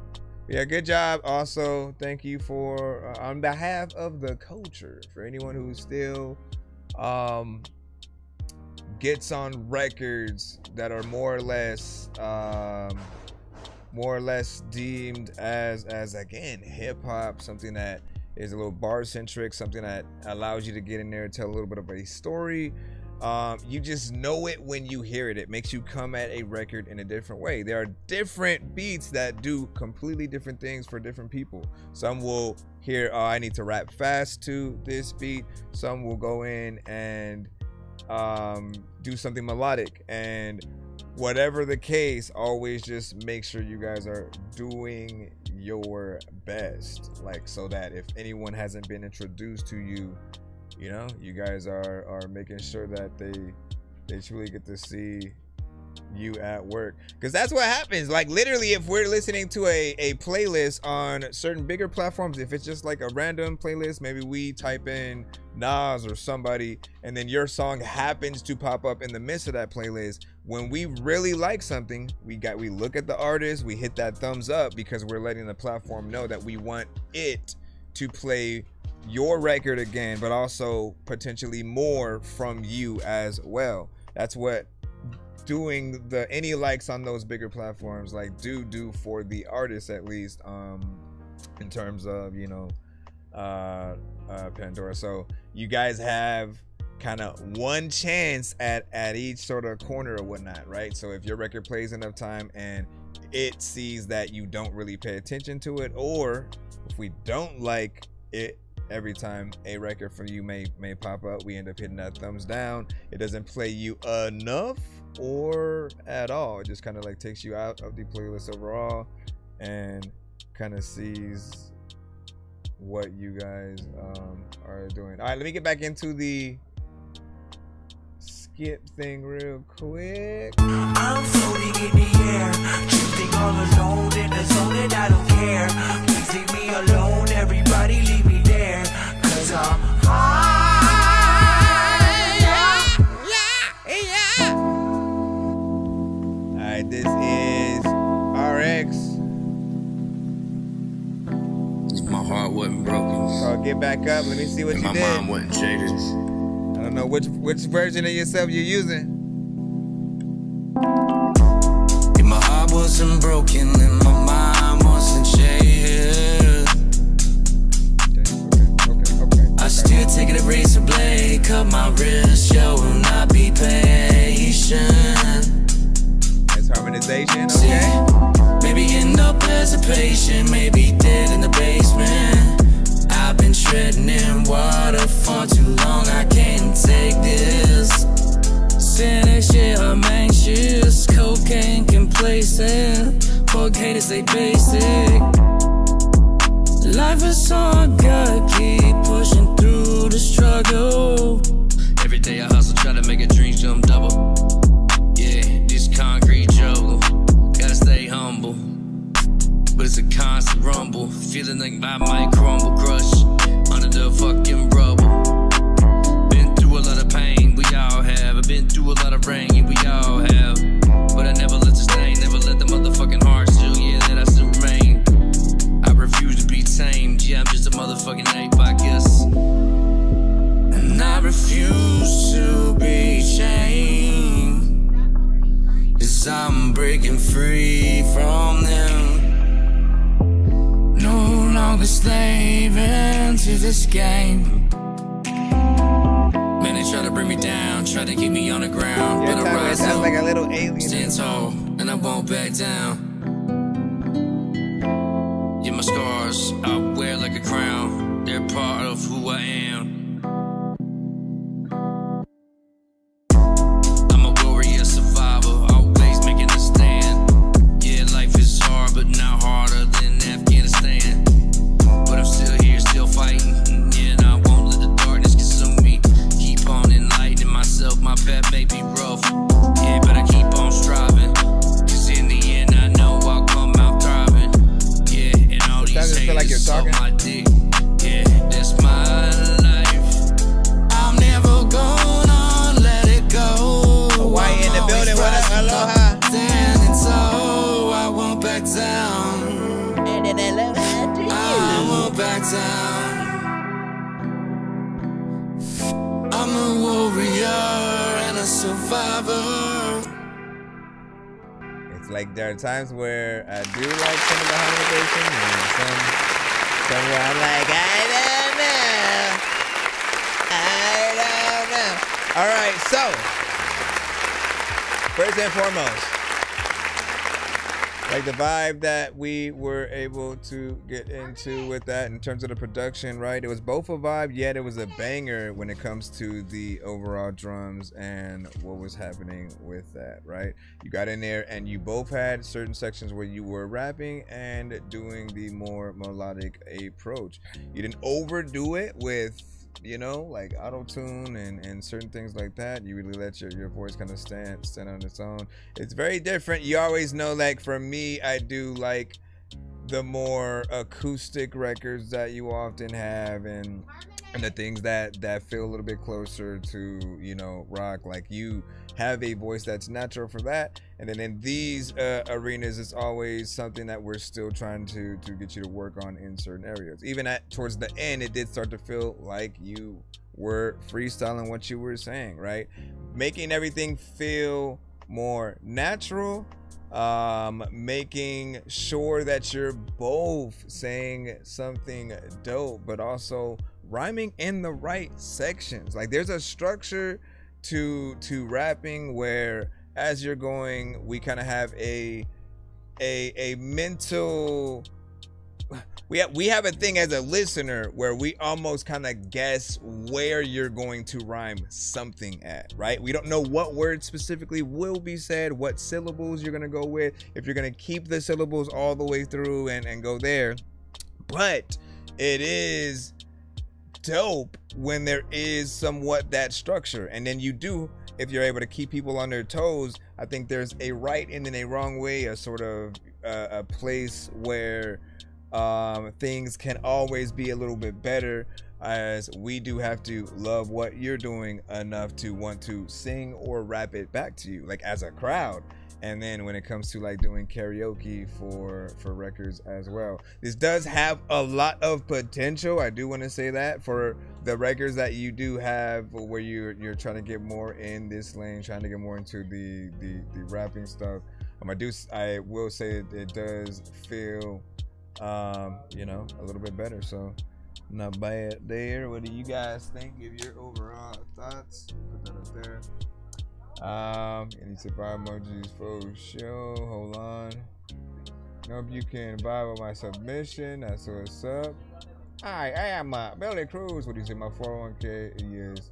Yeah, good job. Also, thank you for on behalf of the culture, for anyone who still gets on records that are more or less deemed as again hip-hop, something that is a little bar centric, something that allows you to get in there and tell a little bit of a story. You just know it when you hear it. It makes you come at a record in a different way. There are different beats that do completely different things for different people. Some will hear, oh, I need to rap fast to this beat. Some will go in and do something melodic. And whatever the case, always just make sure you guys are doing your best, like, so that if anyone hasn't been introduced to you, you know, you guys are making sure that they truly get to see you at work, because that's what happens. Like literally, if we're listening to a playlist on certain bigger platforms, if it's just like a random playlist, maybe we type in Nas or somebody, and then your song happens to pop up in the midst of that playlist. When we really like something, we look at the artist, we hit that thumbs up, because we're letting the platform know that we want it to play your record again, but also potentially more from you as well. That's what doing any likes on those bigger platforms like do for the artist, at least in terms of, you know, Pandora. So you guys have kind of one chance at each sort of corner or whatnot, right? So if your record plays enough time and it sees that you don't really pay attention to it, or if we don't like it, every time a record for you may pop up, we end up hitting that thumbs down. It doesn't play you enough or at all. It just kind of like takes you out of the playlist overall and kind of sees what you guys are doing. All right, let me get back into the skip thing real quick. I'm floating in the air, drifting all alone in the zone and I don't care. Please leave me alone, everybody leave me there, cause I'm high. Yeah. Alright, this is RX. My heart wasn't broken. So get back up. Let me see what and you my did. mind wasn't jaded. I don't know which version of yourself you're using. If my heart wasn't broken and my mind wasn't jaded, I still take a razor blade, cut my wrist, yo, will not be patient. That's harmonization, okay? Maybe end up as a patient, maybe dead in the basement. I've been treading in water for too long, I can't take this. Saying shit, I'm anxious, cocaine complacent. Fuck haters, they basic. Life is all good, keep pushing through the struggle. Every day I hustle, try to make a dream jump double. Yeah, this concrete jungle, gotta stay humble. But it's a constant rumble, feeling like I might crumble, crush under the fucking rubble. Been through a lot of pain, we all have. I've been through a lot of rain, yeah, we all have. But I never let the stain, never let the motherfucking heart still, yeah, that I still remain. I refuse to be tamed, yeah, I'm just a motherfucking ape, I guess. And I refuse to be chained, 'cause I'm breaking free from them. No longer slaving to this game. Man, they try to bring me down, try to keep me on the ground. Your But I time rise sounds up, like a little alien. stand tall, and I won't back down. Yeah, my scars, I wear like a crown. They're part of who I am. I'm a warrior survivor, always making a stand. Yeah, life is hard, but not harder than Afghanistan. But I'm still here, still fighting. Yeah, and I won't let the darkness consume me. Keep on enlightening myself, my path may be rough. Yeah, but I keep on striving. 'Cause in the end, I know I'll come out thriving. Yeah, and all these Sometimes I feel like you're haters suck talking. my dick. Yeah, that's my life. I'm never gonna let it go. Hawaii in the I'm building, what up, always rising aloha. up, standing tall, I won't back down. And then aloha to you. I won't back down. I'm a warrior and a survivor. It's like there are times where I do like some of the harmonization and some where I'm like, I don't know. All right, so first and foremost, like the vibe that we were able to get into with that in terms of the production, right? It was both a vibe, yet it was a banger when it comes to the overall drums and what was happening with that, right? You got in there and you both had certain sections where you were rapping and doing the more melodic approach. You didn't overdo it with, you know, like auto-tune and certain things like that. You really let your voice kind of stand on its own. It's very different. You always know, like for me, I do like the more acoustic records that you often have and the things that feel a little bit closer to, you know, rock. Like you have a voice that's natural for that, and then in these arenas it's always something that we're still trying to get you to work on in certain areas. Even towards the end, it did start to feel like you were freestyling what you were saying, right? Making everything feel more natural, making sure that you're both saying something dope but also rhyming in the right sections. Like there's a structure to rapping where as you're going, we kind of have a mental, we have a thing as a listener where we almost kind of guess where you're going to rhyme something at, right? We don't know what words specifically will be said, what syllables you're gonna go with, if you're gonna keep the syllables all the way through and go there. But it is dope when there is somewhat that structure, and then you do if you're able to keep people on their toes, I think there's a right and then a wrong way, a sort of a place where things can always be a little bit better, as we do have to love what you're doing enough to want to sing or rap it back to you, like as a crowd. And then when it comes to like doing karaoke for records as well, this does have a lot of potential. I do want to say that for the records that you do have, where you're trying to get more in this lane, trying to get more into the rapping stuff. I will say it does feel you know, a little bit better. So not bad there. What do you guys think? Give your overall thoughts. Put that up there. Any surprise emojis for show? Hold on. Hope you can vibe with my submission. That's what's up. Hi, I am Billy Cruz. What do you say? My 401k is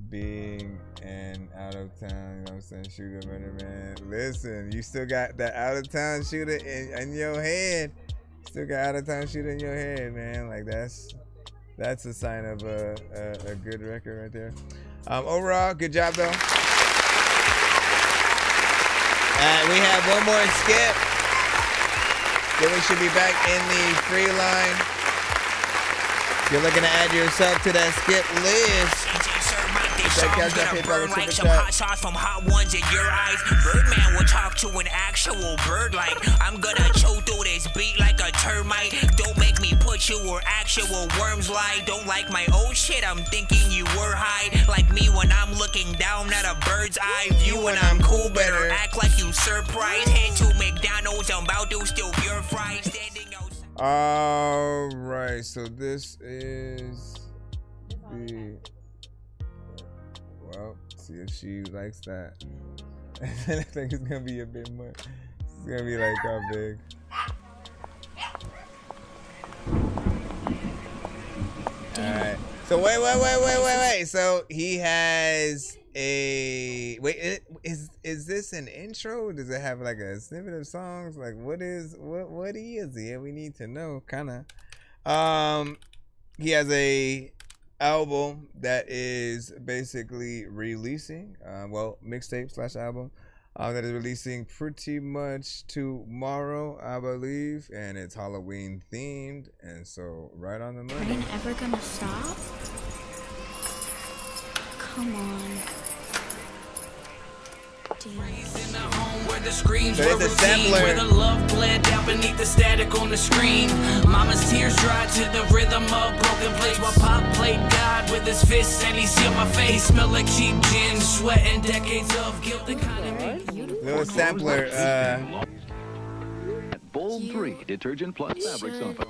big and out of town. You know what I'm saying? Shooter, man. Listen, you still got that out of town shooter in your head. Still got out of town shooter in your head, man. Like that's a sign of a good record right there. Overall, good job though. We have one more skip. Then we should be back in the free line. If you're looking to add yourself to that skip list, burn like some hot sauce from hot ones in your eyes. Birdman will talk to an actual bird like I'm gonna chew through this beat like a termite. Don't make me put you where actual worms lie. Don't like my old shit, I'm thinking you were high. Like me when I'm looking down at a bird's eye view. When I'm cool, better act like you surprised. Head to McDonald's, I'm about to steal your fries. Standing outside. All right, so this is the... Well, see if she likes that. I think it's gonna be a bit much. It's gonna be like how big. Alright. So wait. So he has a is this an intro? Does it have like a snippet of songs? Like what is he? Yeah, we need to know kinda. He has a album that is basically releasing, mixtape / album that is releasing pretty much tomorrow, I believe, and it's Halloween themed, and so right on the money. Are you ever gonna stop? Come on. In the home where the screams were routine, where the love bled down beneath the static on the screen. Mama's tears dried to the rhythm of broken plates while Pop played God with his fists and he sealed my face. Smell like cheap gin, sweat and decades of guilt. The kind of little sampler. Bold 3 detergent plus fabric softener.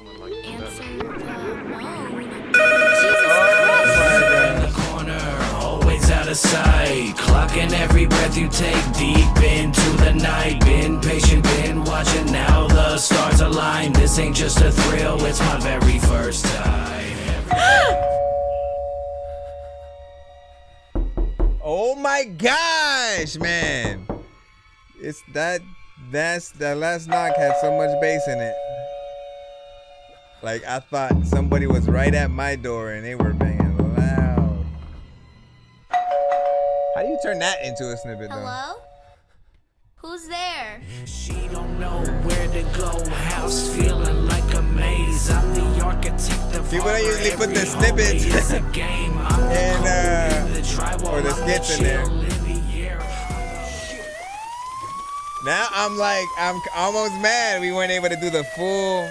Always out of sight, clocking every breath you take deep into the night. Been patient, been watching, now the stars align. This ain't just a thrill, it's my very first time. Oh my gosh, man! It's that last knock had so much bass in it. Like I thought somebody was right at my door and they were banging loud. How do you turn that into a snippet though? Hello? Who's there? She don't know where to go, house feeling like a maze. I'm the architect of people don't usually put the snippets or the skits in there. Now I'm almost mad we weren't able to do the full.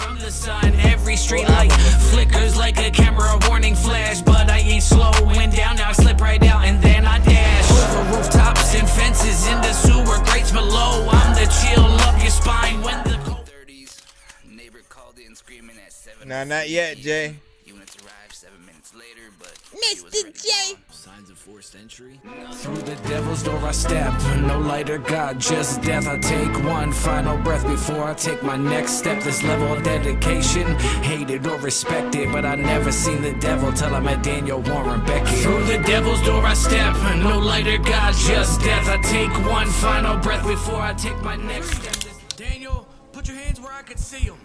From the sun, every street light flickers like a camera warning flash, but I ain't slowing down. Now I slip right out and then I dash over rooftops and fences into sewer grates below. I'm the chill up your spine when the cold 30s. Neighbor called in screaming at 7. No, not yet, Jay. Units arrived 7 minutes later, but Mr. J. signs of forced entry. Through the devil's door I step, no lighter God, just death. I take one final breath before I take my next step. This level of dedication, hated or respected, but I never seen the devil till I met Daniel Warren Beckett. Through the devil's door I step, no lighter God, just death. I take one final breath before I take my next step. Daniel, put your hands where I can see them.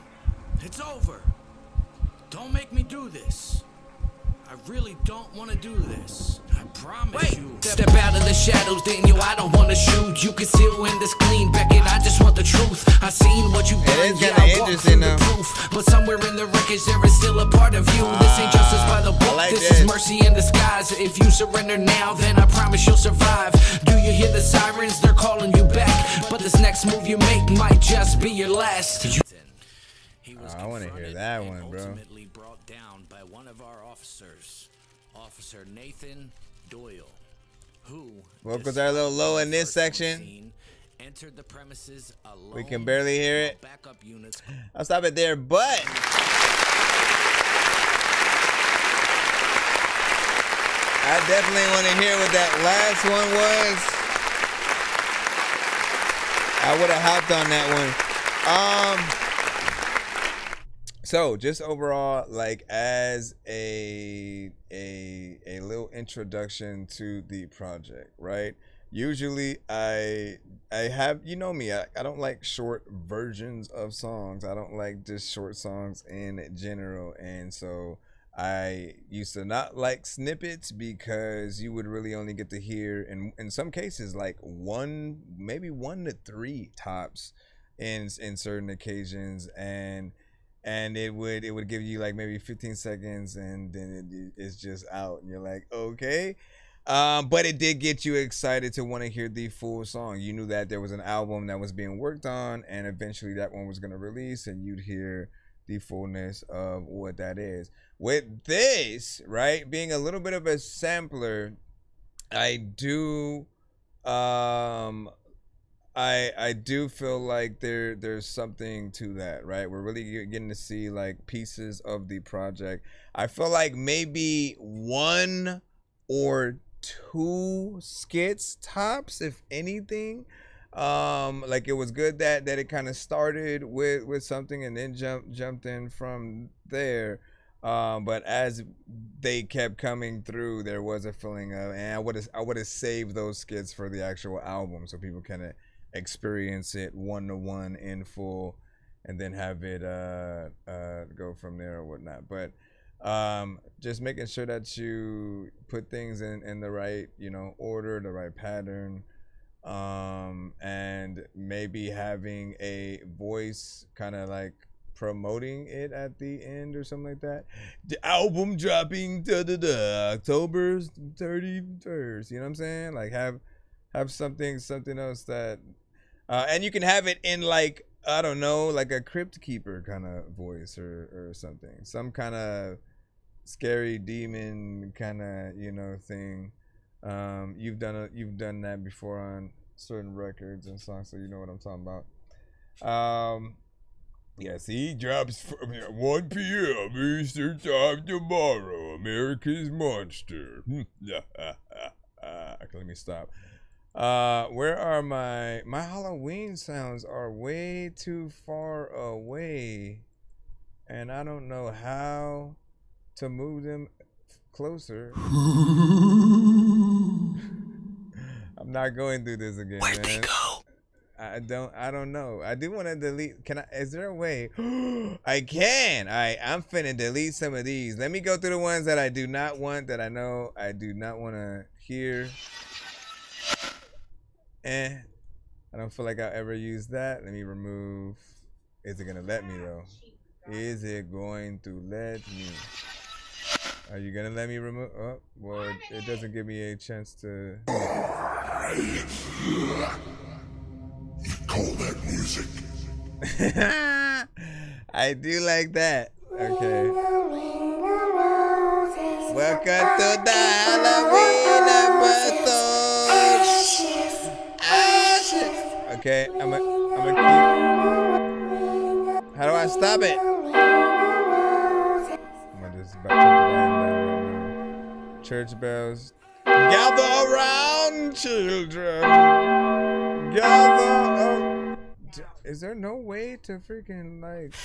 It's over. Don't make me do this. I really don't want to do this. Step out of the shadows, Daniel, I don't wanna shoot. You conceal in this clean Beckett, I just want the truth. I seen what you've done, yeah, I walked through the proof. But somewhere in the wreckage there is still a part of you. This ain't justice by the book, this is mercy in disguise. If you surrender now, then I promise you'll survive. Do you hear the sirens? They're calling you back. But this next move you make might just be your last. I want to hear that one, bro. Ultimately brought down by one of our officers, Officer Nathan Doyle, who vocals are a little low in this section. entered the premises alone. We can barely hear it. Backup units. I'll stop it there, but I definitely want to hear what that last one was. I would have hopped on that one. So just overall, like as a little introduction to the project, right? Usually I have, you know me, I don't like short versions of songs. I don't like just short songs in general. And so I used to not like snippets because you would really only get to hear, in some cases, like maybe 1 to 3 tops in certain occasions. And it would give you like maybe 15 seconds and then it's just out and you're like, okay. But it did get you excited to want to hear the full song. You knew that there was an album that was being worked on and eventually that one was going to release and you'd hear the fullness of what that is. With this, right, being a little bit of a sampler, I do I do feel like there's something to that, right? We're really getting to see like pieces of the project. I feel like maybe 1 or 2 skits tops, if anything. Like it was good that it kind of started with something and then jumped in from there. But as they kept coming through, there was a feeling of, and I would have saved those skits for the actual album so people can experience it 1-to-1 in full and then have it go from there or whatnot. But just making sure that you put things in the right, order, the right pattern, and maybe having a voice kind of like promoting it at the end or something like that. The album dropping October 31st, you know what I'm saying? Like have something else that and you can have it in like, I don't know, like a Crypt Keeper kind of voice or something, some kind of scary demon kind of thing. You've done that before on certain records and songs, so you know what I'm talking about. Yes, he drops from 1 p.m. Eastern time tomorrow. America's Monster. Let me stop. Where are my Halloween sounds are way too far away, and I don't know how to move them closer. I'm not going through this again. Where'd they go? I don't know. I do want to delete. Is there a way? I can. I'm finna delete some of these. Let me go through the ones that I do not want, that I know I do not want to hear. I don't feel like I'll ever use that. Let me remove. Is it gonna let me though? Is it going to let me? Are you gonna let me remove? Oh, well, it doesn't give me a chance to. You call that music? I do like that. Okay. Welcome to the Halloween episode. Okay, I'm gonna keep. How do I stop it? I'm gonna just about turn the volume down right now. Church bells. Gather around, children. Gather. Is there no way to freaking like?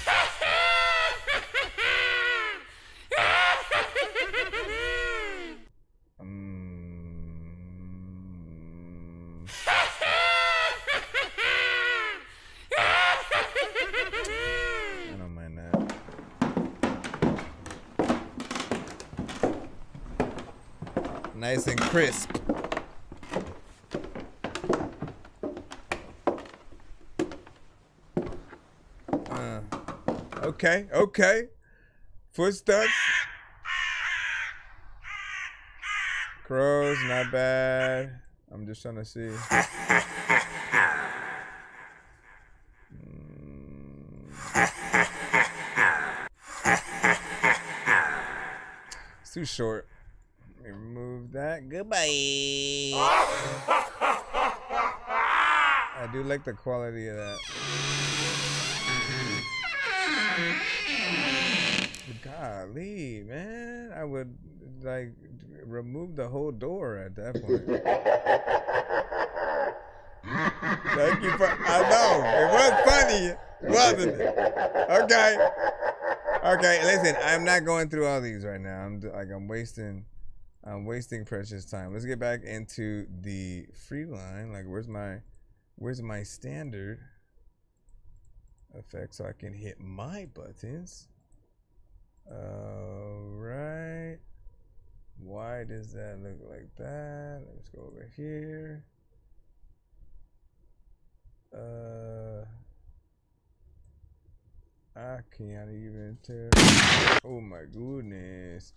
I don't mind that. Nice and crisp. Okay, okay. Footsteps. Crows, not bad. I'm just trying to see. It's too short. Let me remove that. Goodbye. I do like the quality of that. Golly, man. I would like remove the whole door at that point. Thank you for, I know, it was funny, wasn't it? Okay. Okay, listen, I'm not going through all these right now. I'm wasting precious time. Let's get back into the free line. Like, where's my standard effect so I can hit my buttons? Right. Why does that look like that? Let's go over here. I can't even tell. Oh my goodness.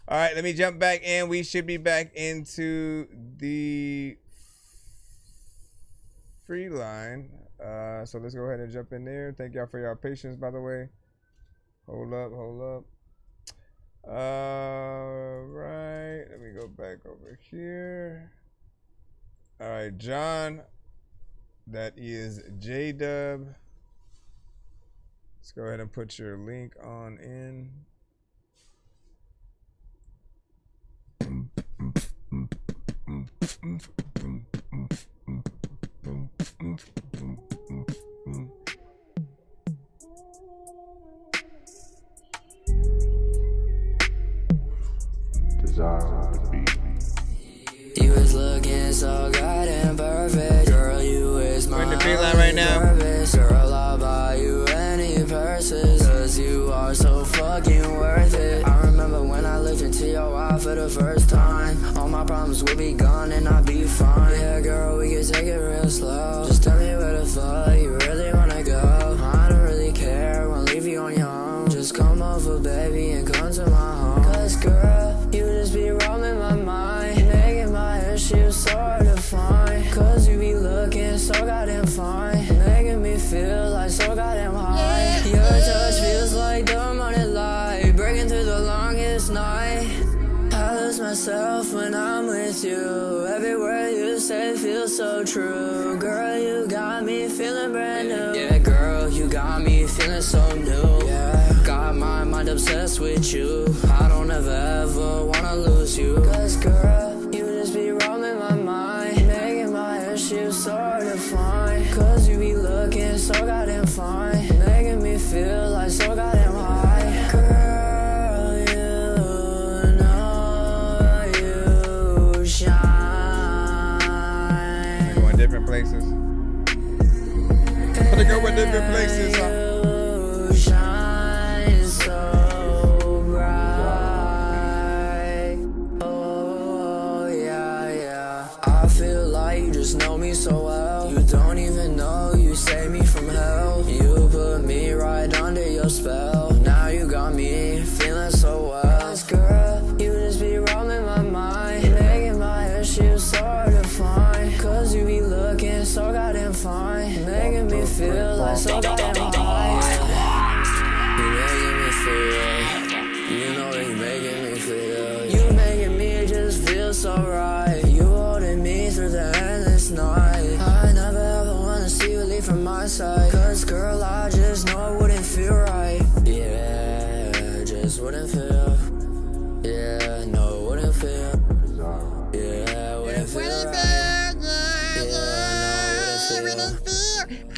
All right, let me jump back in. We should be back into the free line. So let's go ahead and jump in there. Thank y'all for your patience, by the way. Hold up. Right, let me go back over here. All right, John, that is J-Dub. Let's go ahead and put your link on in. You was looking so goddamn perfect. Girl, you is my We're in the free line right now. purpose. Girl, I'll buy you any purses. Cause you are so fucking worth it. I remember when I looked into your eye for the first time. All my problems would be gone and I'd be fine. Yeah, girl, we can take it real slow. Just tell me where the fuck you really wanna go. I don't really care, won't leave you on your own. Just come over, baby, and come to my home. Cause girl, you just be roaming my mind, making my issues so hard to find. Cause you be looking so goddamn fine, making me feel like so goddamn high. Your touch feels like the morning light, breaking through the longest night. I lose myself when I'm with you. Every word you say feels so true. Girl, you got me feeling brand new. Yeah, girl, you got me feeling so new. Yeah, got my mind obsessed with you. I don't ever wanna lose you. Cause girl, you just be roaming my mind, making my issues so hard to find. Cause you be looking so goddamn fine, making me feel like so goddamn high. Girl, you know you shine. Going different places. Gonna go with different places. You shine so bright. Oh yeah. I feel like you just know me so well. You don't even know you saved me from hell. You put me right under your spell. Now you got me feeling so well. Cause girl, you just be roaming my mind, making my issues so hard to find. Cause you be looking so goddamn fine, making me feel like so goddamn high. You making me feel, you know you making me feel. You making me just feel so right. You holding me through the endless night. I never ever wanna see you leave from my side. Cause girl, I just know it wouldn't feel right. Yeah, just wouldn't feel. Yeah, no, it wouldn't feel. Yeah, it wouldn't feel right.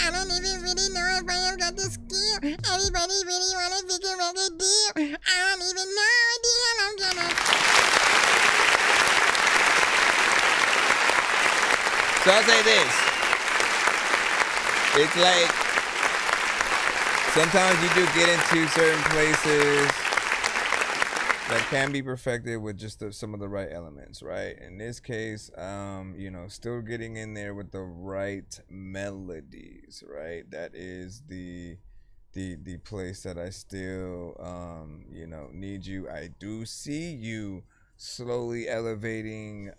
I don't even really know if I have got the skill. Everybody really wanna figure out the deal. I don't even know what the hell I'm gonna. So I'll say this. It's like sometimes you do get into certain places that can be perfected with just some of the right elements, right? In this case, you know, still getting in there with the right melodies, right? That is the place that I still, you know, need you. I do see you slowly elevating,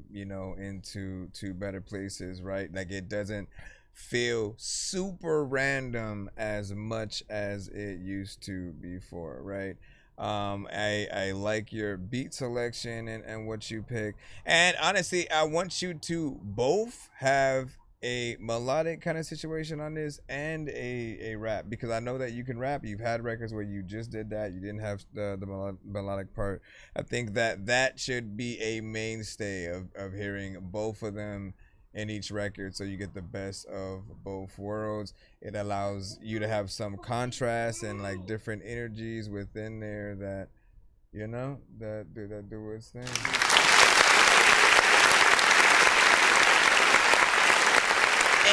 you know, into better places, right? Like it doesn't feel super random as much as it used to before, right? I like your beat selection and what you pick, and honestly I want you to both have a melodic kind of situation on this and a rap, because I know that you can rap. You've had records where you just did that, you didn't have the melodic part. I think that should be a mainstay of hearing both of them in each record, so you get the best of both worlds. It allows you to have some contrast and like different energies within there that, you know, that do its thing.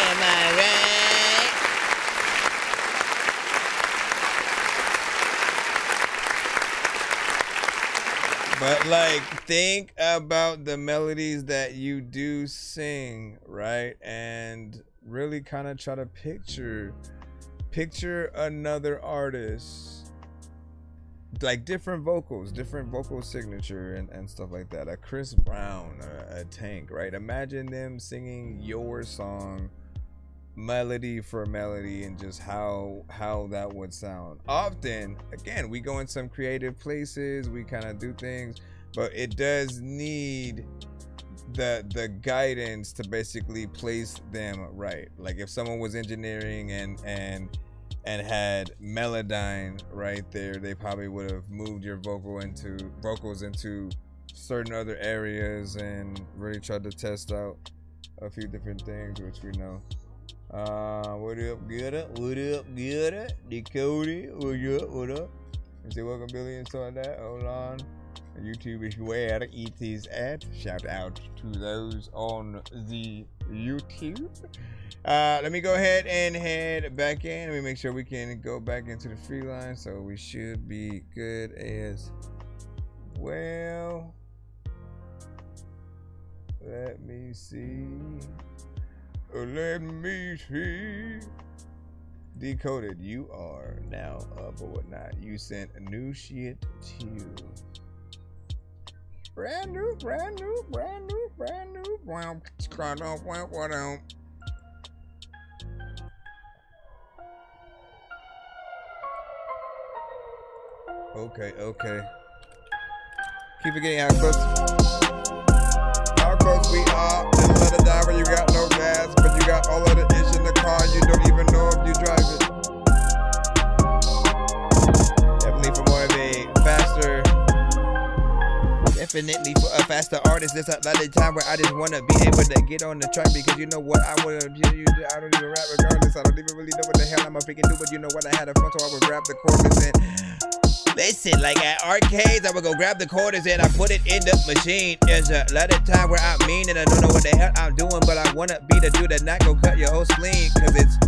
Am I right? But like, think about the melodies that you do sing, right? And really kind of try to picture another artist, like different vocals, different vocal signature and stuff like that. A Chris Brown, a Tank, right? Imagine them singing your song melody for melody, and just how that would sound. Often, again, we go in some creative places, we kind of do things, but it does need the guidance to basically place them right. Like if someone was engineering and had Melodyne right there, they probably would have moved your vocals into certain other areas and really tried to test out a few different things, which we know. What up, get it? What up, get it? Decoded, what up? And say welcome Billy and stuff like that. Hold on. YouTube is where it is at. Shout out to those on the YouTube. Let me go ahead and head back in. Let me make sure we can go back into the free line, so we should be good as well. Let me see. Let me see. Decoded, you are now up or whatnot. You sent new shit too. Brand new. Okay. Keep forgetting how close we are. Just let it die when you got no gas, but you got all of the ish in the car. You don't even know if you drive it. Definitely for more of a faster. Definitely for a faster artist. There's a lot of time where I just want to be able to get on the track, because you know what I would do. I don't even rap regardless. I don't even really know what the hell I'm a freaking do, but you know what, I had a fun, so I would grab the chorus and listen. Like at arcades, I would go grab the quarters and I put it in the machine. There's a lot of time where I'm mean and I don't know what the hell I'm doing, but I wanna be the dude that not go cut your whole spleen, cause it's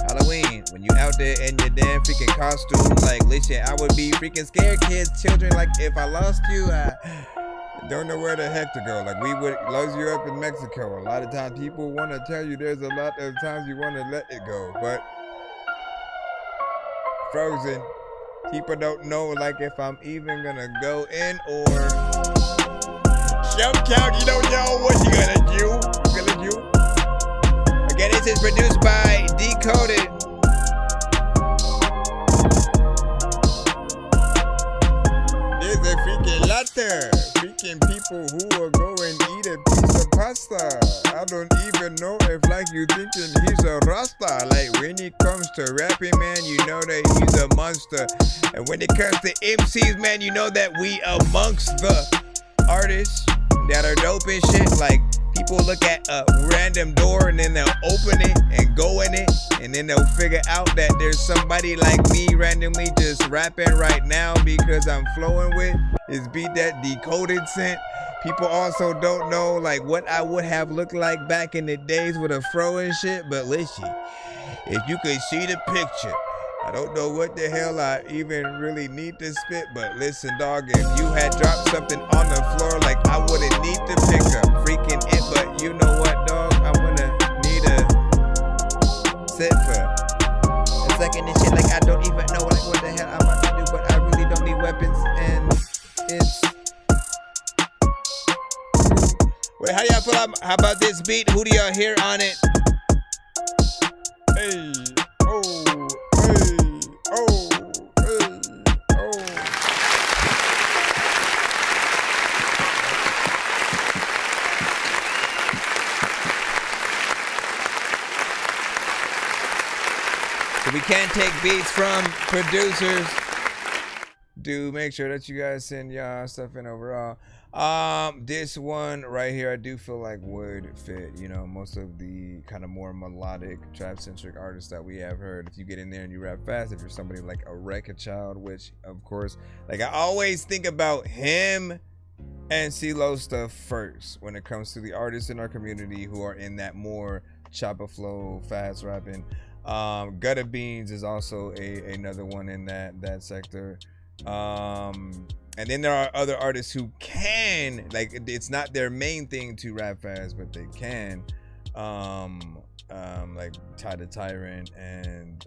Halloween. When you out there in your damn freaking costume, like listen, I would be freaking scared, kids, children. Like if I lost you, I don't know where the heck to go. Like we would lose you up in Mexico. A lot of times people want to tell you there's a lot of times you want to let it go, but frozen. People don't know like if I'm even gonna go in or jump count. You don't know what you gonna do. Again, this is produced by Decoded. There's a freaking latte. Freaking people who will go and eat a piece of pasta. I don't even know if like you thinking he's a Rasta. Like when it comes to rapping, man, you know that he's a monster. And when it comes to MCs, man, you know that we amongst the artists that are dope and shit. Like people look at a random door and then they'll open it and go in it, and then they'll figure out that there's somebody like me randomly just rapping right now because I'm flowing with his beat that Decoded sent. People also don't know like what I would have looked like back in the days with a fro and shit. But listen, if you could see the picture, I don't know what the hell I even really need to spit, but listen, dog, if you had dropped something on the floor, like I wouldn't need to pick up freaking it, but you know what, dog? I'm gonna need a sit for a second and shit. Like I don't even know like what the hell I'm about to do, but I really don't need weapons, and it's. Wait, how y'all feel? How about this beat? Who do y'all hear on it? Hey, oh, hey, oh, hey, oh. So we can't take beats from producers. Do make sure that you guys send y'all stuff in overall. This one right here, I do feel like would fit, you know, most of the kind of more melodic trap centric artists that we have heard. If you get in there and you rap fast, if you're somebody like a Wreck-It Child, which of course, like I always think about him and CeeLo stuff first when it comes to the artists in our community who are in that more chopper flow, fast rapping. Gutta Beans is also another one in that sector. And then there are other artists who can, like, it's not their main thing to rap fast, but they can, like Ty the Tyrant and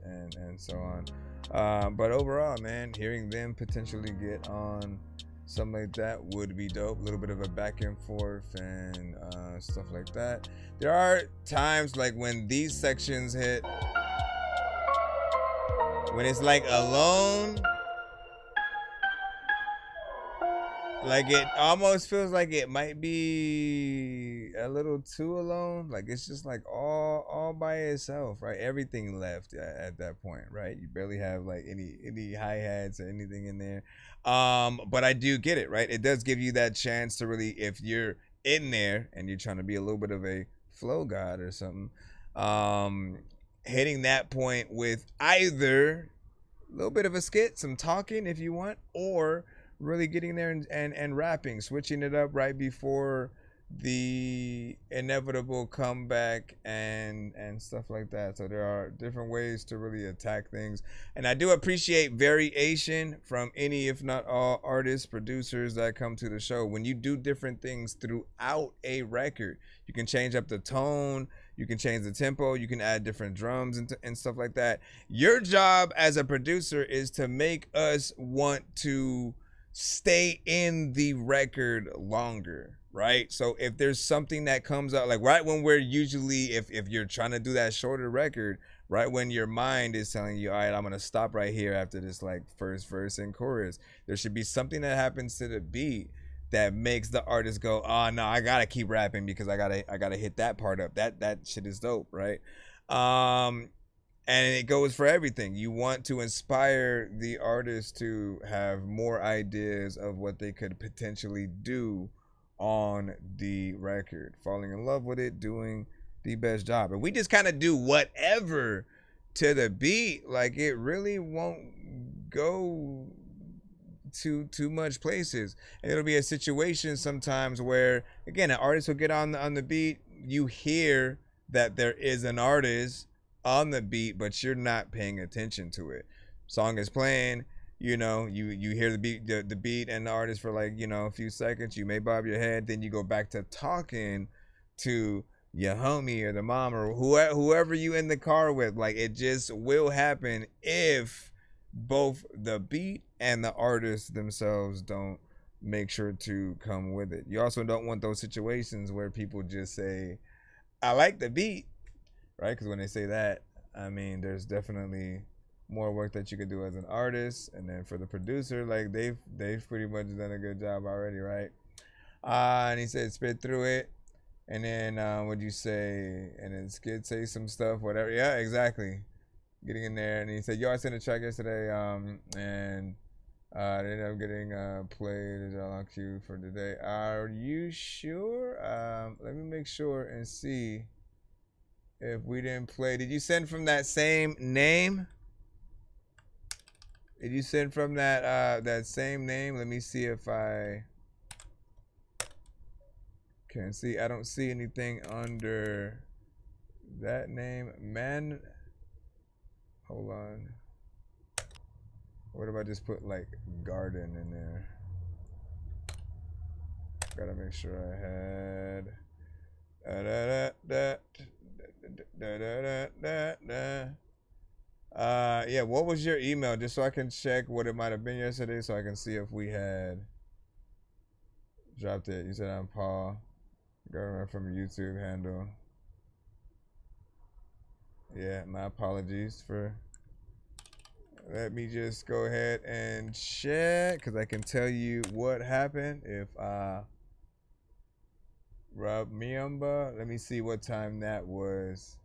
so on. But overall, man, hearing them potentially get on something like that would be dope. A little bit of a back and forth and stuff like that. There are times like when these sections hit, when it's like alone. Like it almost feels like it might be a little too alone. Like it's just like all by itself, right? Everything left at that point, right? You barely have like any hi-hats or anything in there. But I do get it, right? It does give you that chance to really, if you're in there and you're trying to be a little bit of a flow god or something, hitting that point with either a little bit of a skit, some talking if you want, or really getting there and rapping, switching it up right before the inevitable comeback and stuff like that. So there are different ways to really attack things. And I do appreciate variation from any, if not all, artists, producers that come to the show. When you do different things throughout a record, you can change up the tone, you can change the tempo, you can add different drums and stuff like that. Your job as a producer is to make us want to stay in the record longer, right? So if there's something that comes out, like right when we're usually, if you're trying to do that shorter record, right when your mind is telling you, all right, I'm gonna stop right here after this like first verse and chorus, there should be something that happens to the beat that makes the artist go, oh no, I gotta keep rapping because I gotta hit that part up. That shit is dope, right? And it goes for everything. You want to inspire the artist to have more ideas of what they could potentially do on the record. Falling in love with it, doing the best job. And we just kind of do whatever to the beat, like it really won't go to too much places. And it'll be a situation sometimes where, again, an artist will get on the beat. You hear that there is an artist on the beat, but you're not paying attention to it. Song is playing, you know, you hear the beat and the artist for like, you know, a few seconds. You may bob your head, then you go back to talking to your homie or the mom or whoever you in the car with. Like it just will happen if both the beat and the artist themselves don't make sure to come with it. You also don't want those situations where people just say, I like the beat, right? Because when they say that, I mean, there's definitely more work that you could do as an artist. And then for the producer, like they've pretty much done a good job already, right? And he said, spit through it. And then what'd you say? And then Skid say some stuff, whatever. Yeah, exactly. Getting in there. And he said, yo, I sent a track yesterday. And I ended up getting played as all on cue for today. Are you sure? Let me make sure and see if we didn't play. Did you send from that same name? Did you send from that same name? Let me see if I can see. I don't see anything under that name. Man, hold on. What if I just put like garden in there? Gotta make sure I had. Yeah, what was your email? Just so I can check what it might have been yesterday, so I can see if we had dropped it. You said I'm Paul. Government from YouTube handle. Yeah, my apologies for. Let me just go ahead and check, because I can tell you what happened if I rub Miamba. Let me see what time that was.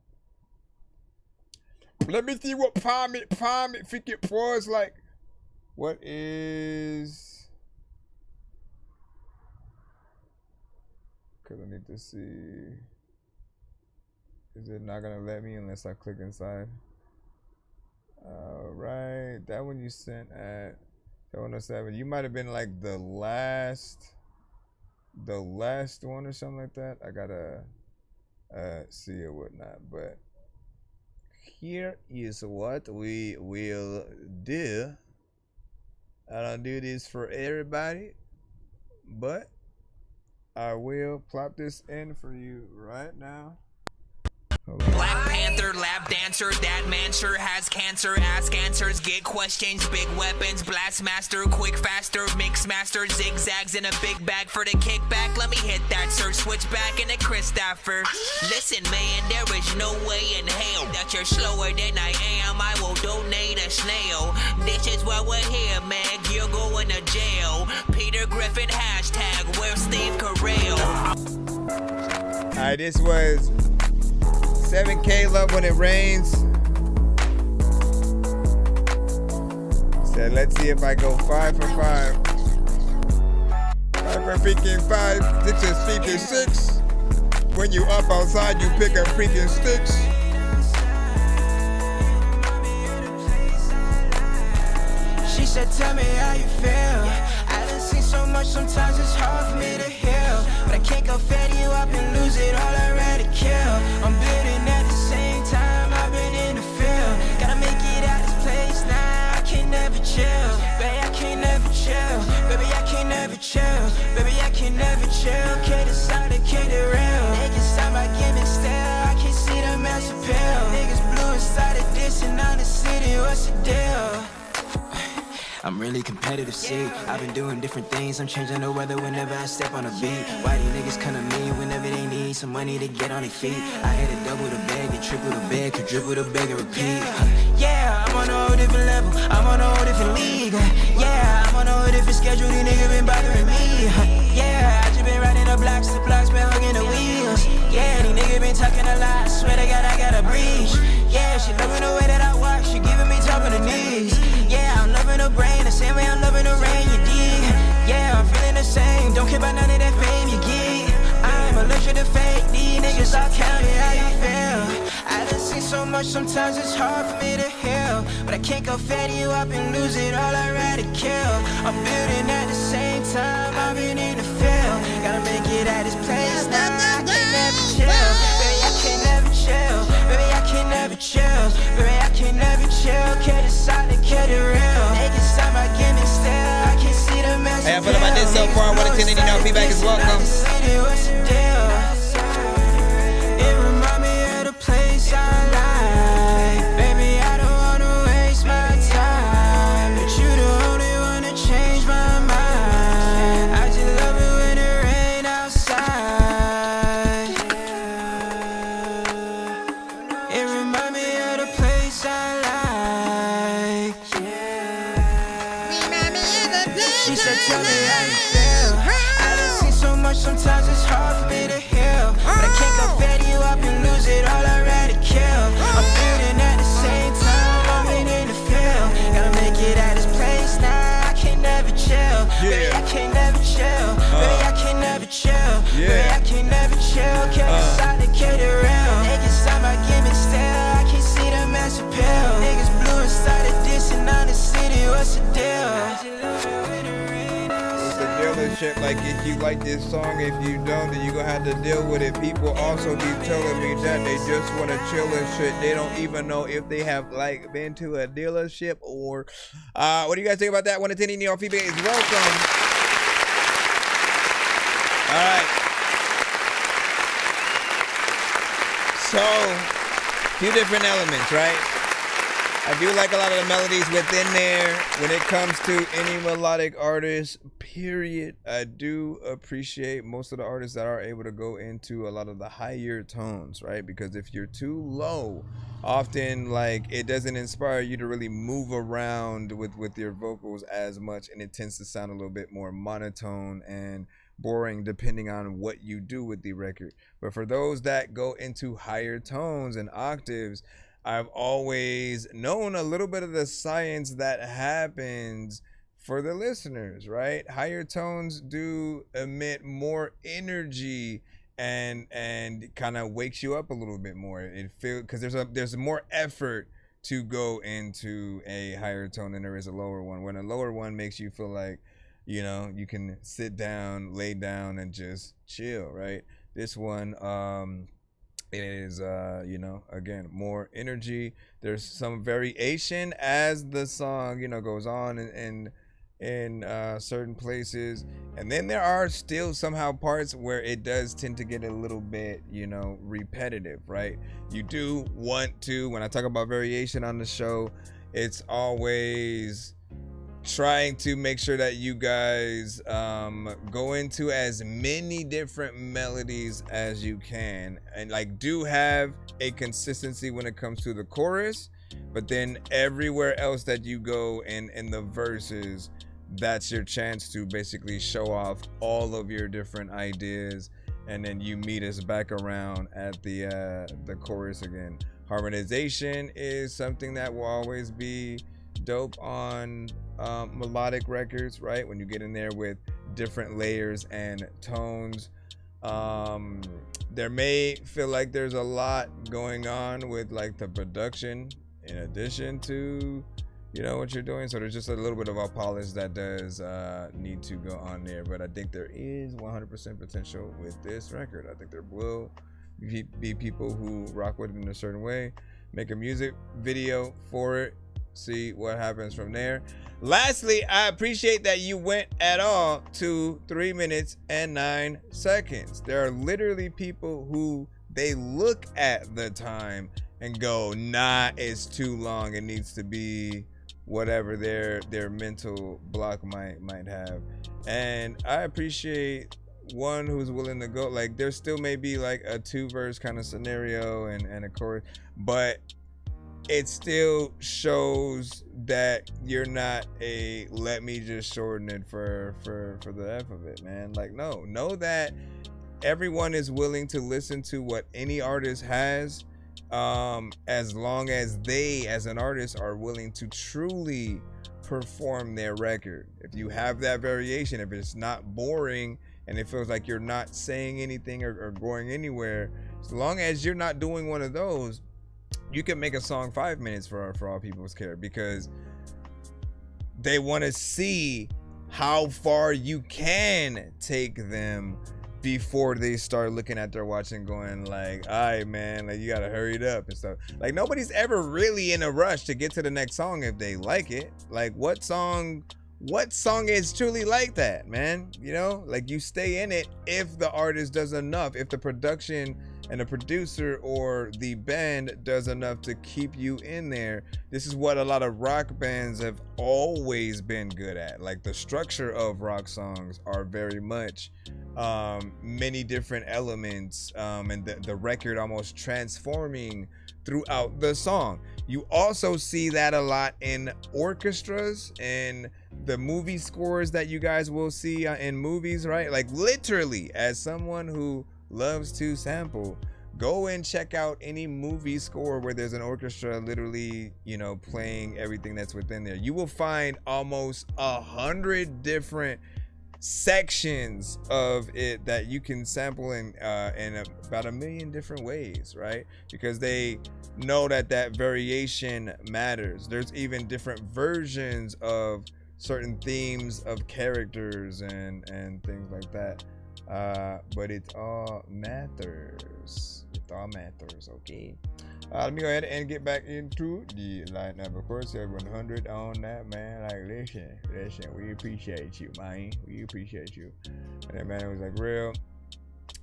Let me see what time it think it was. Like, what is? Because I need to see. Is it not gonna let me unless I click inside? Right, that one you sent at 7:07. You might have been like the last one or something like that. I gotta see or whatnot. But here is what we will do. I don't do this for everybody, but I will plop this in for you right now. Black Panther, lap dancer, that man sure has cancer. Ask answers, get questions, big weapons, blast master, quick faster, mix master, zigzags in a big bag for the kickback. Let me hit that, sir, switch back into Christopher. Listen, man, there is no way in hell that you're slower than I am. I will donate a snail. This is why we're here, man. You're going to jail. Peter Griffin, hashtag, where's Steve Carell? Alright, this was 7K Love When It Rains. Said, let's see if I go 5 for 5. 5 for freaking 5. This is freaking 6. When you up outside, you pick up freaking sticks. She said, tell me how you feel. I done seen so much, sometimes it's hard for me to heal. But I can't go fed you up and lose it all I rather kill. I'm building at the same time, I've been in the field. Gotta make it out this place now, I can't never chill. Baby, I can't never chill. Baby, I can't never chill. Baby, I can't never chill. Can't decide, can't derail. Niggas sound like giving stale, I can't see the mass appeal. Niggas blue inside of this and on the city, what's the deal? I'm really competitive, see. I've been doing different things. I'm changing the weather whenever I step on a beat. Why these niggas come to me whenever they need some money to get on their feet? I had to double the bag, and triple the bag, could dribble the bag and repeat. Yeah, I'm on a whole different level. I'm on a whole different league. Yeah, I'm on a whole different schedule. These niggas been bothering me. Yeah, I just been riding the blocks been hugging the wheels. Yeah, these niggas been talking a lot. Swear to God, I got a breach. Yeah, she loving the way that I walk. She giving me top of the knees. Yeah, I'm loving her brain the same way I'm loving the rain, you dig? Yeah, I'm feeling the same. Don't care about none of that fame you get. I'm allergic to fake. These niggas all tell me how you feel. I done seen so much, sometimes it's hard for me to heal. But I can't go fed you up and lose it all, I'd rather kill. I'm building at the same time, I've been in the field. Gotta make it at this place now, I can't never chill. Baby, I can't never chill. Baby, I can't never chill. Baby, I can't never chill. Can't decide to get it real. Niggas sound like giving stale, I can't see the mess. Hey, I feel about this so far. 1 to 10, any feedback is welcome. What's the deal? It remind me of the place I like. Baby, I don't wanna waste my time, but you the only one to change my mind. I just love it when it rain outside. It remind me of the place I like. She said, tell me how you feel. I done seen so much, sometimes it's hard for dealership. Like, if you like this song, if you don't, then you're gonna have to deal with it. People also be telling me that they just want to chill and shit. They don't even know if they have like been to a dealership or what do you guys think about that? 1 to 10 in your feedback is welcome. All right. So, few different elements, right? I do like a lot of the melodies within there. When it comes to any melodic artist, period, I do appreciate most of the artists that are able to go into a lot of the higher tones, right? Because if you're too low, often like it doesn't inspire you to really move around with your vocals as much, and it tends to sound a little bit more monotone and boring depending on what you do with the record. But for those that go into higher tones and octaves, I've always known a little bit of the science that happens for the listeners, right? Higher tones do emit more energy and kind of wakes you up a little bit more. It feels, because there's more effort to go into a higher tone than there is a lower one. When a lower one makes you feel like, you know, you can sit down, lay down, and just chill, right? This one, it is, you know, again, more energy. There's some variation as the song, you know, goes on in certain places. And then there are still somehow parts where it does tend to get a little bit, you know, repetitive, right? You do want to, when I talk about variation on the show, it's always trying to make sure that you guys go into as many different melodies as you can, and like do have a consistency when it comes to the chorus, but then everywhere else that you go in the verses, that's your chance to basically show off all of your different ideas, and then you meet us back around at the chorus again. Harmonization is something that will always be dope on melodic records, right? When you get in there with different layers and tones, there may feel like there's a lot going on with like the production in addition to, you know, what you're doing. So there's just a little bit of a polish that does need to go on there. But I think there is 100% potential with this record. I think there will be people who rock with it in a certain way, make a music video for it, see what happens from there. Lastly, I appreciate that you went at all to 3 minutes and 9 seconds. There are literally people who they look at the time and go, nah, it's too long. It needs to be whatever their mental block might have. And I appreciate one who's willing to go. Like, there still may be like a 2-verse kind of scenario and a chorus, but it still shows that you're not a let me just shorten it for the F of it, man. Like, no, know that everyone is willing to listen to what any artist has, as long as they as an artist are willing to truly perform their record. If you have that variation, if it's not boring and it feels like you're not saying anything or going anywhere, as long as you're not doing one of those, you can make a song 5 minutes for all people's care, because they want to see how far you can take them before they start looking at their watch and going like, all right, man, like, you gotta hurry it up and stuff. Like, nobody's ever really in a rush to get to the next song if they like it. Like, what song is truly like that, man? You know, like, you stay in it if the artist does enough, if the production and the producer or the band does enough to keep you in there. This is what a lot of rock bands have always been good at. Like, the structure of rock songs are very much many different elements, and the record almost transforming throughout the song. You also see that a lot in orchestras and the movie scores that you guys will see in movies, right? Like, literally, as someone who loves to sample, go and check out any movie score where there's an orchestra literally, you know, playing everything that's within there. You will find almost 100 different sections of it that you can sample in about 1 million different ways, right? Because they know that variation matters. There's even different versions of certain themes of characters and things like that. But it all matters. It all matters, okay? Let me go ahead and get back into the lineup. Of course, 100 on that, man. Like, listen, we appreciate you, man. We appreciate you. And then, man, it was like real.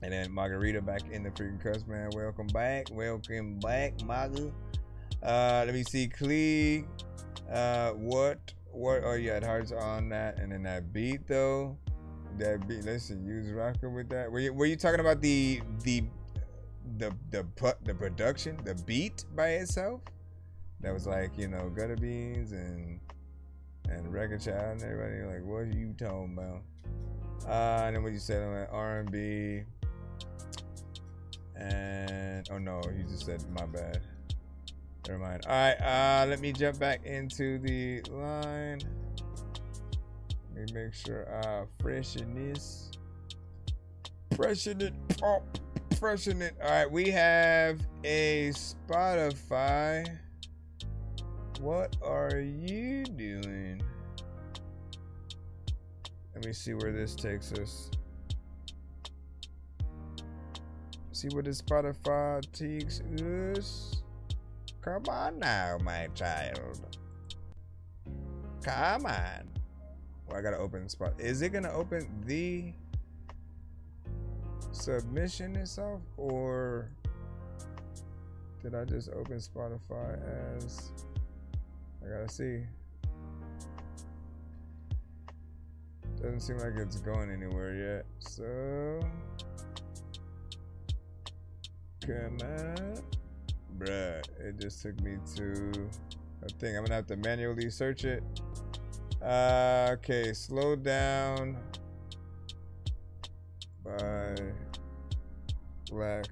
And then Margarita back in the freaking cuss, man. Welcome back, Marga. Let me see, Clee. What are you at hearts on that? And then that beat though. That beat. Listen, you was rocking with that. Were you talking about the production, the beat by itself? That was like, you know, Gutter Beans and Record Child and everybody. Like, what are you talking about? And then what you said on that R&B. And oh no, you just said my bad. Never mind. All right, let me jump back into the line. Let me make sure I freshen this. Freshen it. All right, we have a Spotify. What are you doing? Let me see where this takes us. See what the Spotify takes us. Come on now, my child. Come on. Well, I gotta open Spot. Is it gonna open the submission itself, or did I just open Spotify as? I gotta see. Doesn't seem like it's going anywhere yet. So, come on. Bruh, it just took me to a thing. I'm gonna have to manually search it. Okay, Slow Down by Black.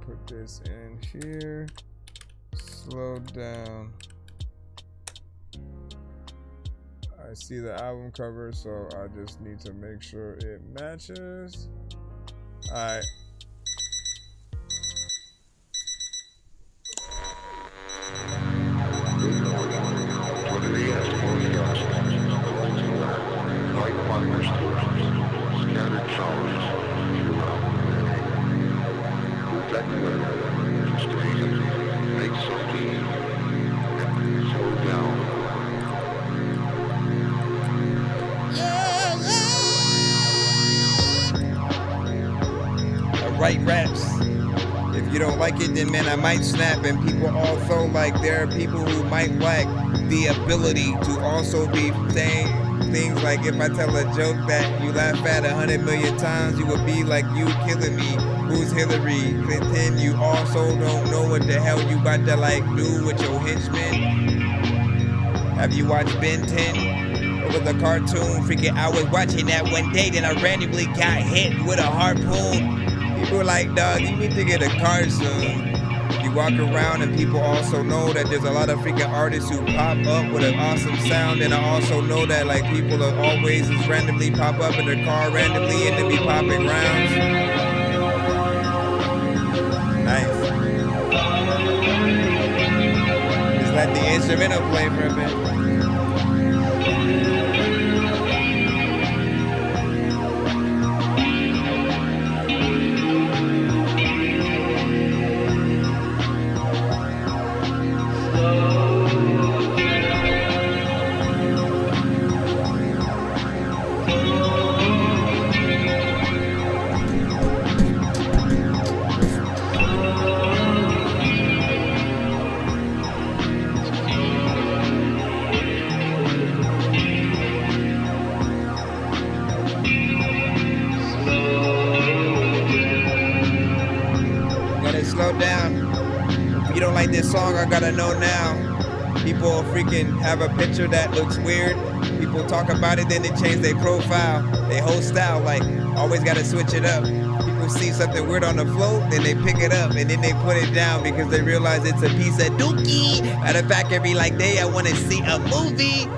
Put this in here. Slow Down. I see the album cover, so I just need to make sure it matches. Alright. Write raps. If you don't like it, then man, I might snap. And people also like, there are people who might lack the ability to also be saying things like, if I tell a joke that you laugh at 100 million times, you would be like, you killing me. Who's Hillary Clinton? You also don't know what the hell you about to like do with your henchmen. Have you watched Ben 10? Over the cartoon? Freaking, I was watching that one day, then I randomly got hit with a harpoon. People are like, dog, you need to get a car soon. You walk around and people also know that there's a lot of freaking artists who pop up with an awesome sound. And I also know that like people are always just randomly pop up in their car randomly and they be popping rounds. Nice. Just let the instrumental play for a bit. Slow down. If you don't like this song, I gotta know now. People freaking have a picture that looks weird. People talk about it, then they change their profile, their whole style. Like, always gotta switch it up. People see something weird on the float, then they pick it up, and then they put it down because they realize it's a piece of dookie. Matter of fact, every like day, I wanna see a movie.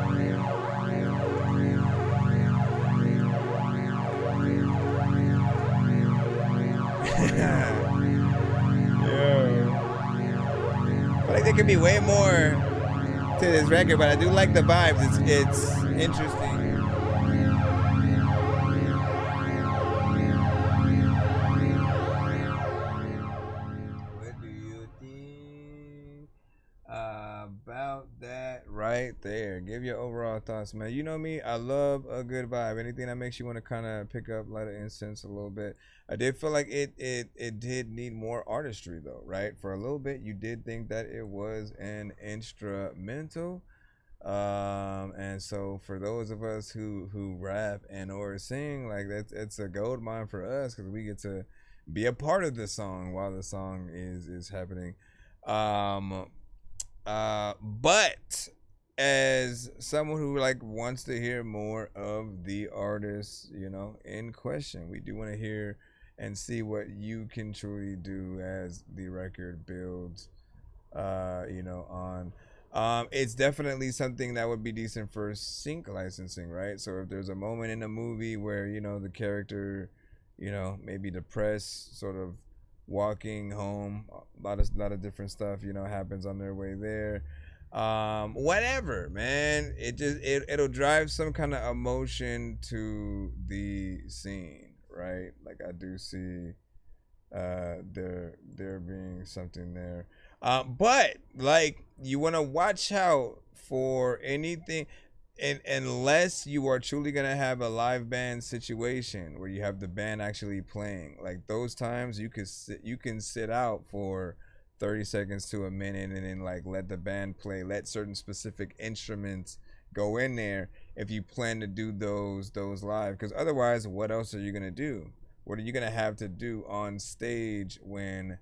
There could be way more to this record, but I do like the vibes. It's interesting. What do you think about that right there? Give your overall thoughts, man. You know me, I love a good vibe. Anything that makes you want to kind of pick up, light an incense a little bit. I did feel like it did need more artistry though, right? For a little bit, you did think that it was an instrumental. And so for those of us who rap and or sing, like it's a gold mine for us because we get to be a part of the song while the song is happening. But as someone who like wants to hear more of the artist, you know, in question, we do want to hear and see what you can truly do as the record builds, you know, on. It's definitely something that would be decent for sync licensing, right? So if there's a moment in a movie where, you know, the character, you know, maybe depressed, sort of walking home, a lot of different stuff, you know, happens on their way there. Whatever, man. It'll drive some kind of emotion to the scene, right? Like I do see there being something there. But like you want to watch out for anything, and unless you are truly gonna have a live band situation where you have the band actually playing, like those times you can sit out for 30 seconds to a minute and then like let the band play, let certain specific instruments go in there if you plan to do those live, because otherwise what else are you gonna do? What are you gonna have to do on stage when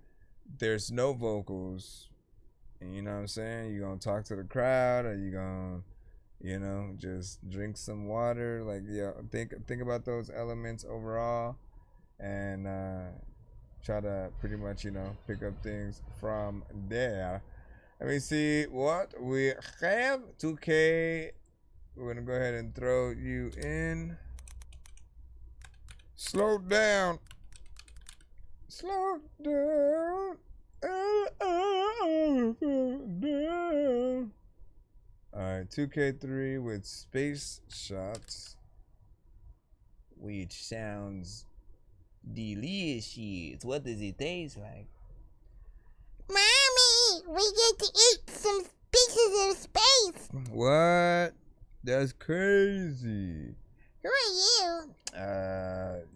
there's no vocals? And you know what I'm saying? You gonna talk to the crowd, or you gonna, you know, just drink some water? Like, yeah, think about those elements overall, and try to pretty much, you know, pick up things from there. Let me see what we have. 2K, we're gonna go ahead and throw you in. Slow down. Slow down. Alright, 2K3 with Space Shots, which sounds delicious. What does it taste like? Mommy, we get to eat some pieces of space. What? That's crazy. Who are you?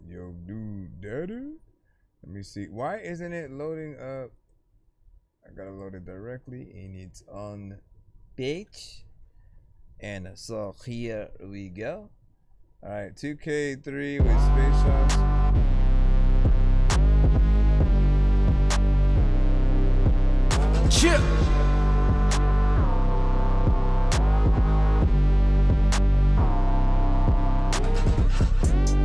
Yo, dude, daddy. Let me see. Why isn't it loading up? I gotta load it directly in its own page. And so here we go. Alright, 2K3 with Space Shots. Chip.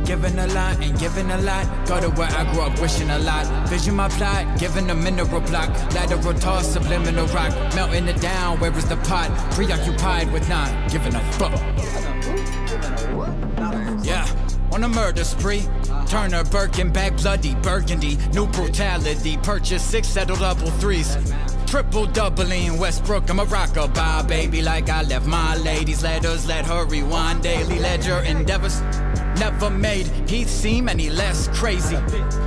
Giving a lot and giving a lot. Go to where I grew up wishing a lot. Vision my plot, giving a mineral block. Lateral toss, subliminal rock. Melting it down, where is the pot? Preoccupied with not giving a fuck. Yeah, on a murder spree. Turner, Birkin, back bloody burgundy. New brutality, purchase 6, settle double 3s. Triple doubling Westbrook, I'm a rockabye baby. Like I left my lady's letters, let her rewind daily. Ledger endeavors never made Heath seem any less crazy.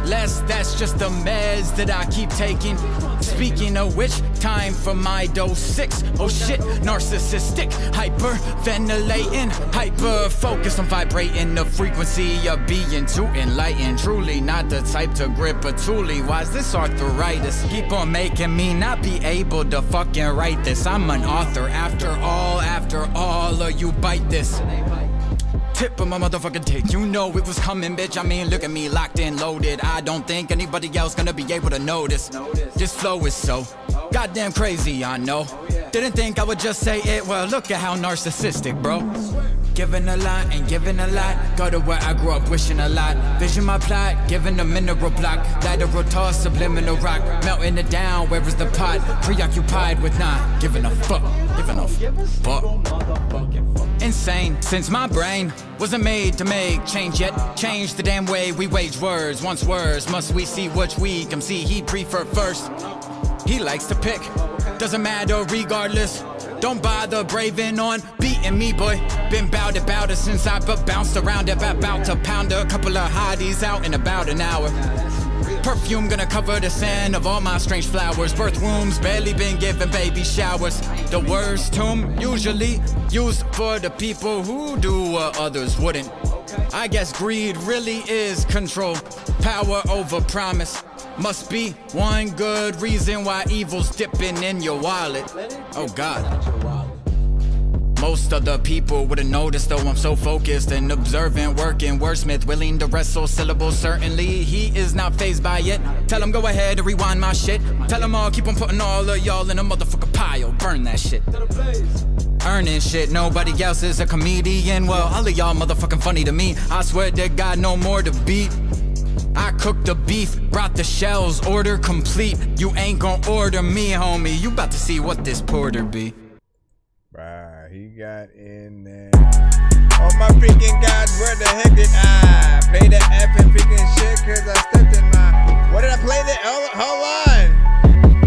Less, that's just the meds that I keep taking. Speaking of which, time for my dose 6. Oh shit, narcissistic, hyperventilating, hyper focus on vibrating the frequency of being too enlightened. Truly not the type to grip a toolie. Why's this arthritis? Keep on making me not be able to fucking write this. I'm an author after all, or you bite this. Tip of my motherfucking dick, you know it was coming, bitch. I mean, look at me, locked in, loaded. I don't think anybody else gonna be able to notice. This flow is so goddamn crazy, I know. Didn't think I would just say it, well, look at how narcissistic, bro. Giving a lot and giving a lot. Go to where I grew up wishing a lot. Vision my plot, giving a mineral block. Lateral toss, subliminal rock. Melting it down, where is the pot? Preoccupied with not giving a fuck. Giving a fuck. Insane, since my brain wasn't made to make change yet. Change the damn way we wage words. Once words, must we see which we can see he prefer first. He likes to pick, doesn't matter regardless. Don't bother braving on beating me, boy. Been bout it since I've bounced around it. About to pound a couple of hotties out in about an hour. Perfume gonna cover the scent of all my strange flowers. Birth wombs, barely been given baby showers. The worst tomb usually used for the people who do what others wouldn't. I guess greed really is control. Power over promise. Must be one good reason why evil's dipping in your wallet. Oh God. Most of the people would've noticed, though I'm so focused and observant, working wordsmith, willing to wrestle syllables. Certainly he is not fazed by it. Tell him go ahead and rewind my shit. Tell him I'll keep on putting all of y'all in a motherfucking pile. Burn that shit. Earning shit, nobody else is a comedian. Well, all of y'all motherfucking funny to me. I swear to God, no more to beat. I cooked the beef, brought the shells, order complete. You ain't gon' order me, homie. You about to see what this porter be. Bruh, he got in there. Oh my freaking God, where the heck did I play that effing freaking shit? Cause I stepped in my... What did I play that? Hold on.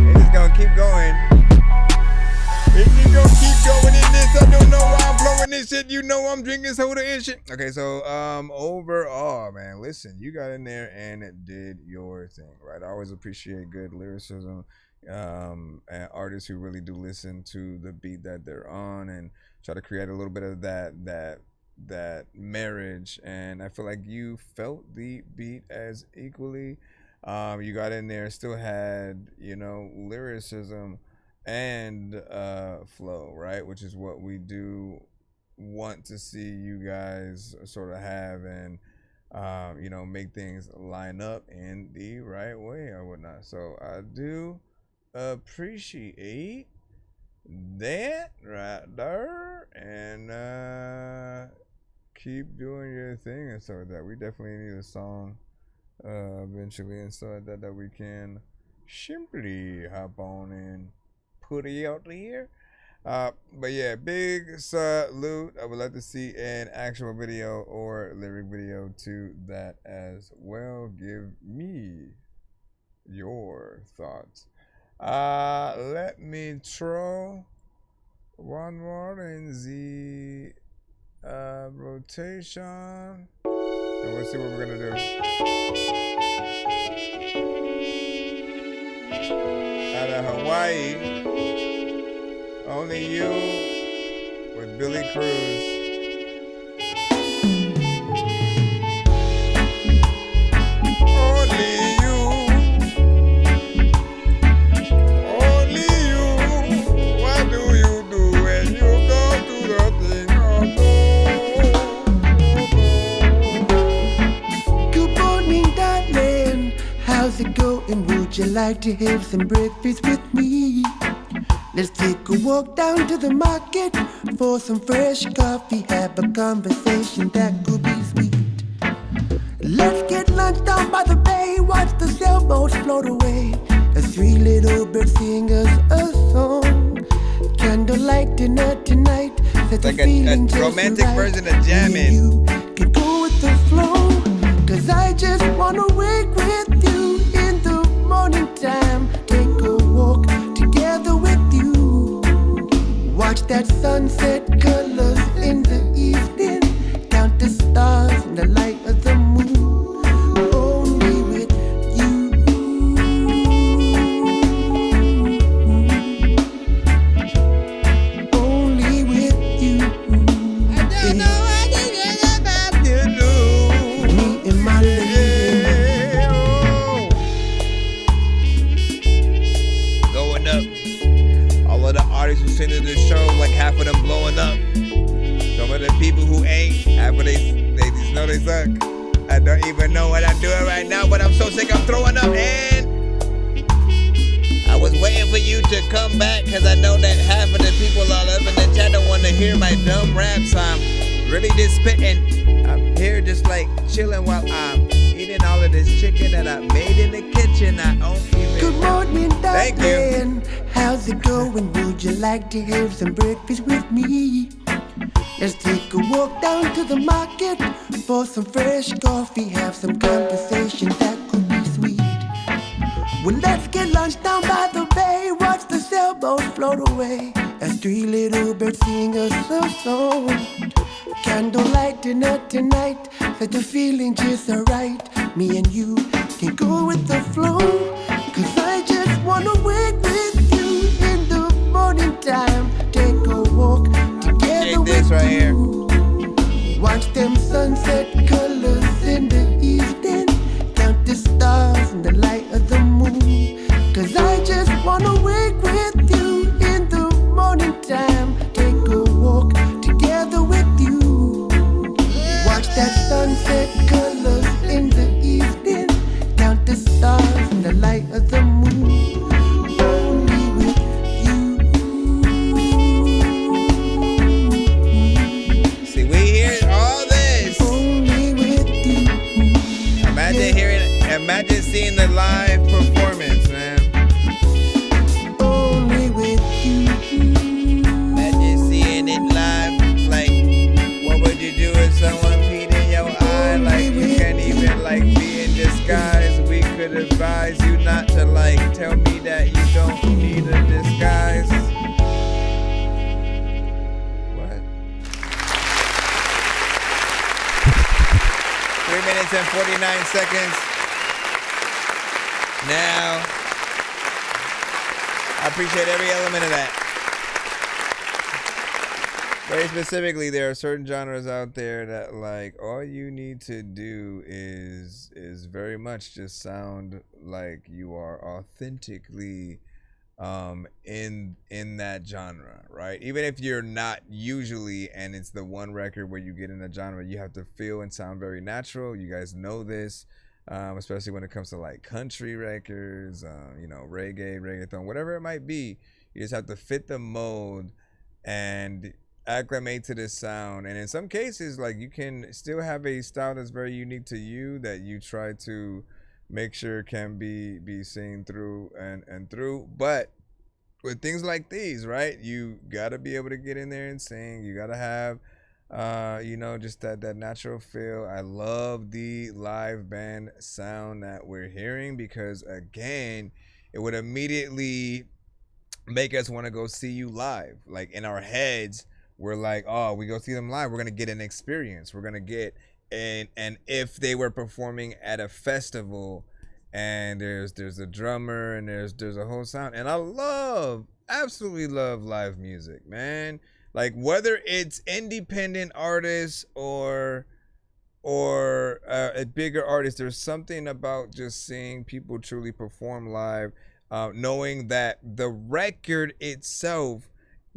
It's just gonna keep going. It's just gonna keep going in this. I don't know why I'm blowing this shit. You know I'm drinking soda and shit. Okay, so overall, man, listen, you got in there and did your thing, right? I always appreciate good lyricism. And artists who really do listen to the beat that they're on and try to create a little bit of that marriage. And I feel like you felt the beat as equally. You got in there, still had, you know, lyricism and flow, right? Which is what we do want to see you guys sort of have, and you know, make things line up in the right way or whatnot. So I do appreciate that right there, and keep doing your thing and stuff like that. We definitely need a song eventually and stuff like that that we can simply hop on and put it out there. But yeah, big salute. I would like to see an actual video or lyric video to that as well. Give me your thoughts. Let me throw one more in the rotation, and we'll see what we're gonna do. Out of Hawaii, Only You with Billy Cruz. Would you like to have some breakfast with me? Let's take a walk down to the market for some fresh coffee. Have a conversation that could be sweet. Let's get lunch down by the bay. Watch the sailboats float away as three little birds sing us a song. Candlelight dinner tonight. It's like a romantic version of jamming. You can go with the flow, cause I just wanna wake with you in the morning time. Take a walk together with you. Watch that sunset colors in the evening. Count the stars in the light of the moon. Only with you. Only with you. I don't know what it is about you. Me and my lady. All of the artists who sing to this show, like half of them blowing up. Some of the people who ain't, half of they just know they suck. I don't even know what I'm doing right now, but I'm so sick I'm throwing up. And I was waiting for you to come back, cause I know that half of the people all up in the chat don't want to hear my dumb rap, so I'm really just spitting. I'm here just like chilling while I'm eating all of this chicken that I made in the kitchen. I don't even. Good morning, Thank darling. you. How's it going? Would you like to have some breakfast with me? Let's take a walk down to the market for some fresh coffee. Have some conversation that could be sweet. Well, let's get lunch down by the bay. Watch the sailboats float away as Three little birds sing a song. Candlelight dinner tonight, said the feeling just alright. Me and you can go with the flow, 'cause I just wanna wake with you in the morning time. Take a walk together with right here. Watch them sunset colors in the evening. Count the stars in the light of the moon. 'Cause I just wanna wake with you in the morning time. Take a walk together with you. Watch that sunset colors in the evening. Count the stars in the light of the moon. Only with you. See, we hear all this. Only with you. Imagine seeing the live performance, man. Only with you. Imagine seeing it live. Like, what would you do if someone peed in your eye? Like, you can't even like be in disguise. We could advise you not to like tell me that you don't need a disguise. What? 3 minutes and 49 seconds. Now, I appreciate every element of that. Very specifically, there are certain genres out there that like all you need to do is very much just sound like you are authentically in that genre, right? Even if you're not usually, and it's the one record where you get in a genre, you have to feel and sound very natural. You guys know this. Especially when it comes to like country records, you know, reggaeton, whatever it might be. You just have to fit the mold and acclimate to this sound. And in some cases, like you can still have a style that's very unique to you that you try to make sure can be seen through and through. But with things like these, right, you gotta be able to get in there and sing. You gotta have you know, just that natural feel. I love the live band sound that we're hearing because again, it would immediately make us want to go see you live. Like in our heads, we're like, oh, we go see them live, we're gonna get an experience. We're gonna get and if they were performing at a festival and there's a drummer and there's a whole sound. And I absolutely love live music, man. Like whether it's independent artists or a bigger artist, there's something about just seeing people truly perform live, knowing that the record itself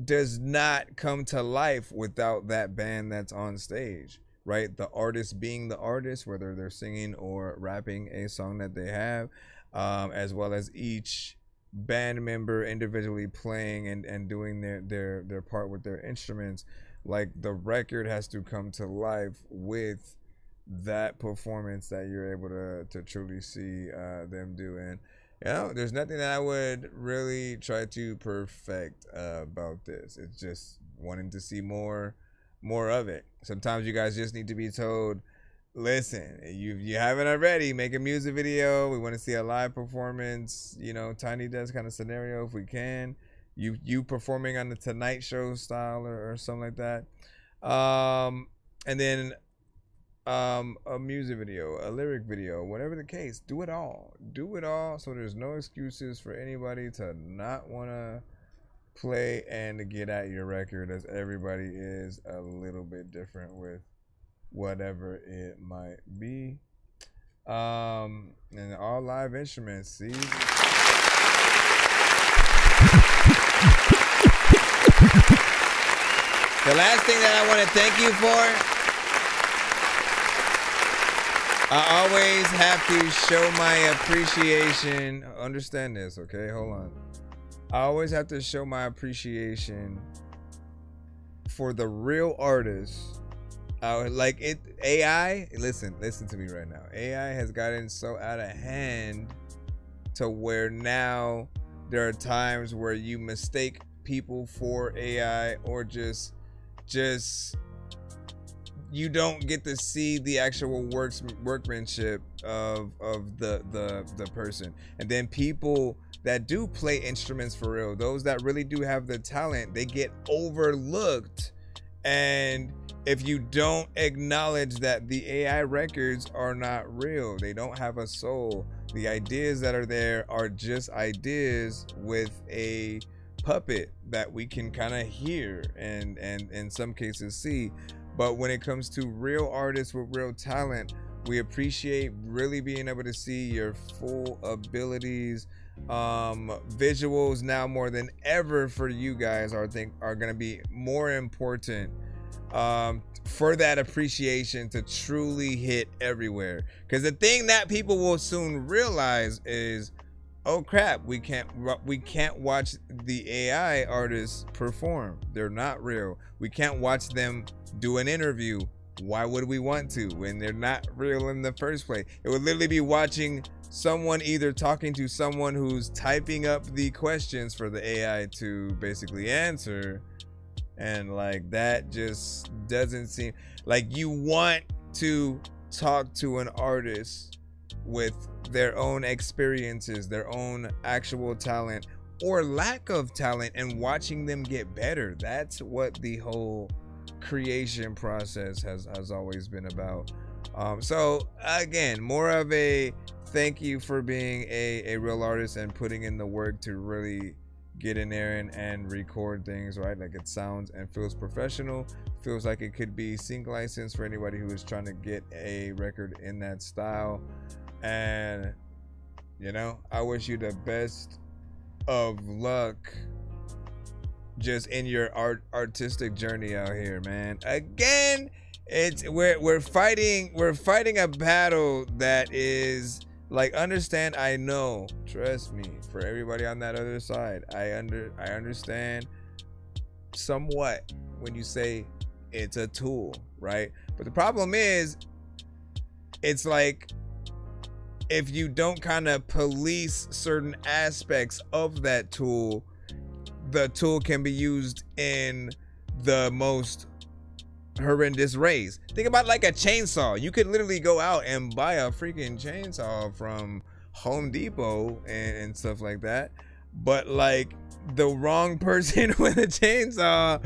does not come to life without that band that's on stage, right? The artist being the artist, whether they're singing or rapping a song that they have, as well as each band member individually playing and doing their part with their instruments. Like the record has to come to life with that performance that you're able to truly see them do. And you know, there's nothing that I would really try to perfect about this. It's just wanting to see more of it. Sometimes you guys just need to be told, listen, you haven't already, make a music video. We want to see a live performance, you know, Tiny Desk kind of scenario if we can. You performing on the Tonight Show style or something like that. And then a music video, a lyric video, whatever the case, do it all. Do it all so there's no excuses for anybody to not want to play and to get at your record, as everybody is a little bit different with whatever it might be. And all live instruments, see? The last thing that I want to thank you for, I always have to show my appreciation. Understand this, okay? Hold on. I always have to show my appreciation for the real artists. Like it, AI, listen to me right now. AI has gotten so out of hand to where now there are times where you mistake people for AI or just you don't get to see the actual workmanship of the person. And then people that do play instruments for real, those that really do have the talent, they get overlooked. And if you don't acknowledge that the AI records are not real, they don't have a soul, the ideas that are there are just ideas with a puppet that we can kind of hear and in some cases see. But when it comes to real artists with real talent, we appreciate really being able to see your full abilities. Visuals now more than ever for you guys are going to be more important for that appreciation to truly hit everywhere. Because the thing that people will soon realize is, oh crap, we can't watch the AI artists perform. They're not real. We can't watch them do an interview. Why would we want to when they're not real in the first place? It would literally be watching someone either talking to someone who's typing up the questions for the AI to basically answer. And like, that just doesn't seem like you want to talk to an artist with their own experiences, their own actual talent or lack of talent, and watching them get better. That's what the whole creation process has always been about. So again, more of a thank you for being a real artist and putting in the work to really get in there and record things, right? Like, it sounds and feels professional, feels like it could be sync license for anybody who is trying to get a record in that style. And you know, I wish you the best of luck just in your artistic journey out here, man. Again, we're fighting a battle that is like, understand, I know, trust me, for everybody on that other side, I understand somewhat when you say it's a tool, right? But the problem is, it's like, if you don't kind of police certain aspects of that tool, the tool can be used in the most horrendous ways. Think about like a chainsaw. You could literally go out and buy a freaking chainsaw from Home Depot and stuff like that. But like, the wrong person with a chainsaw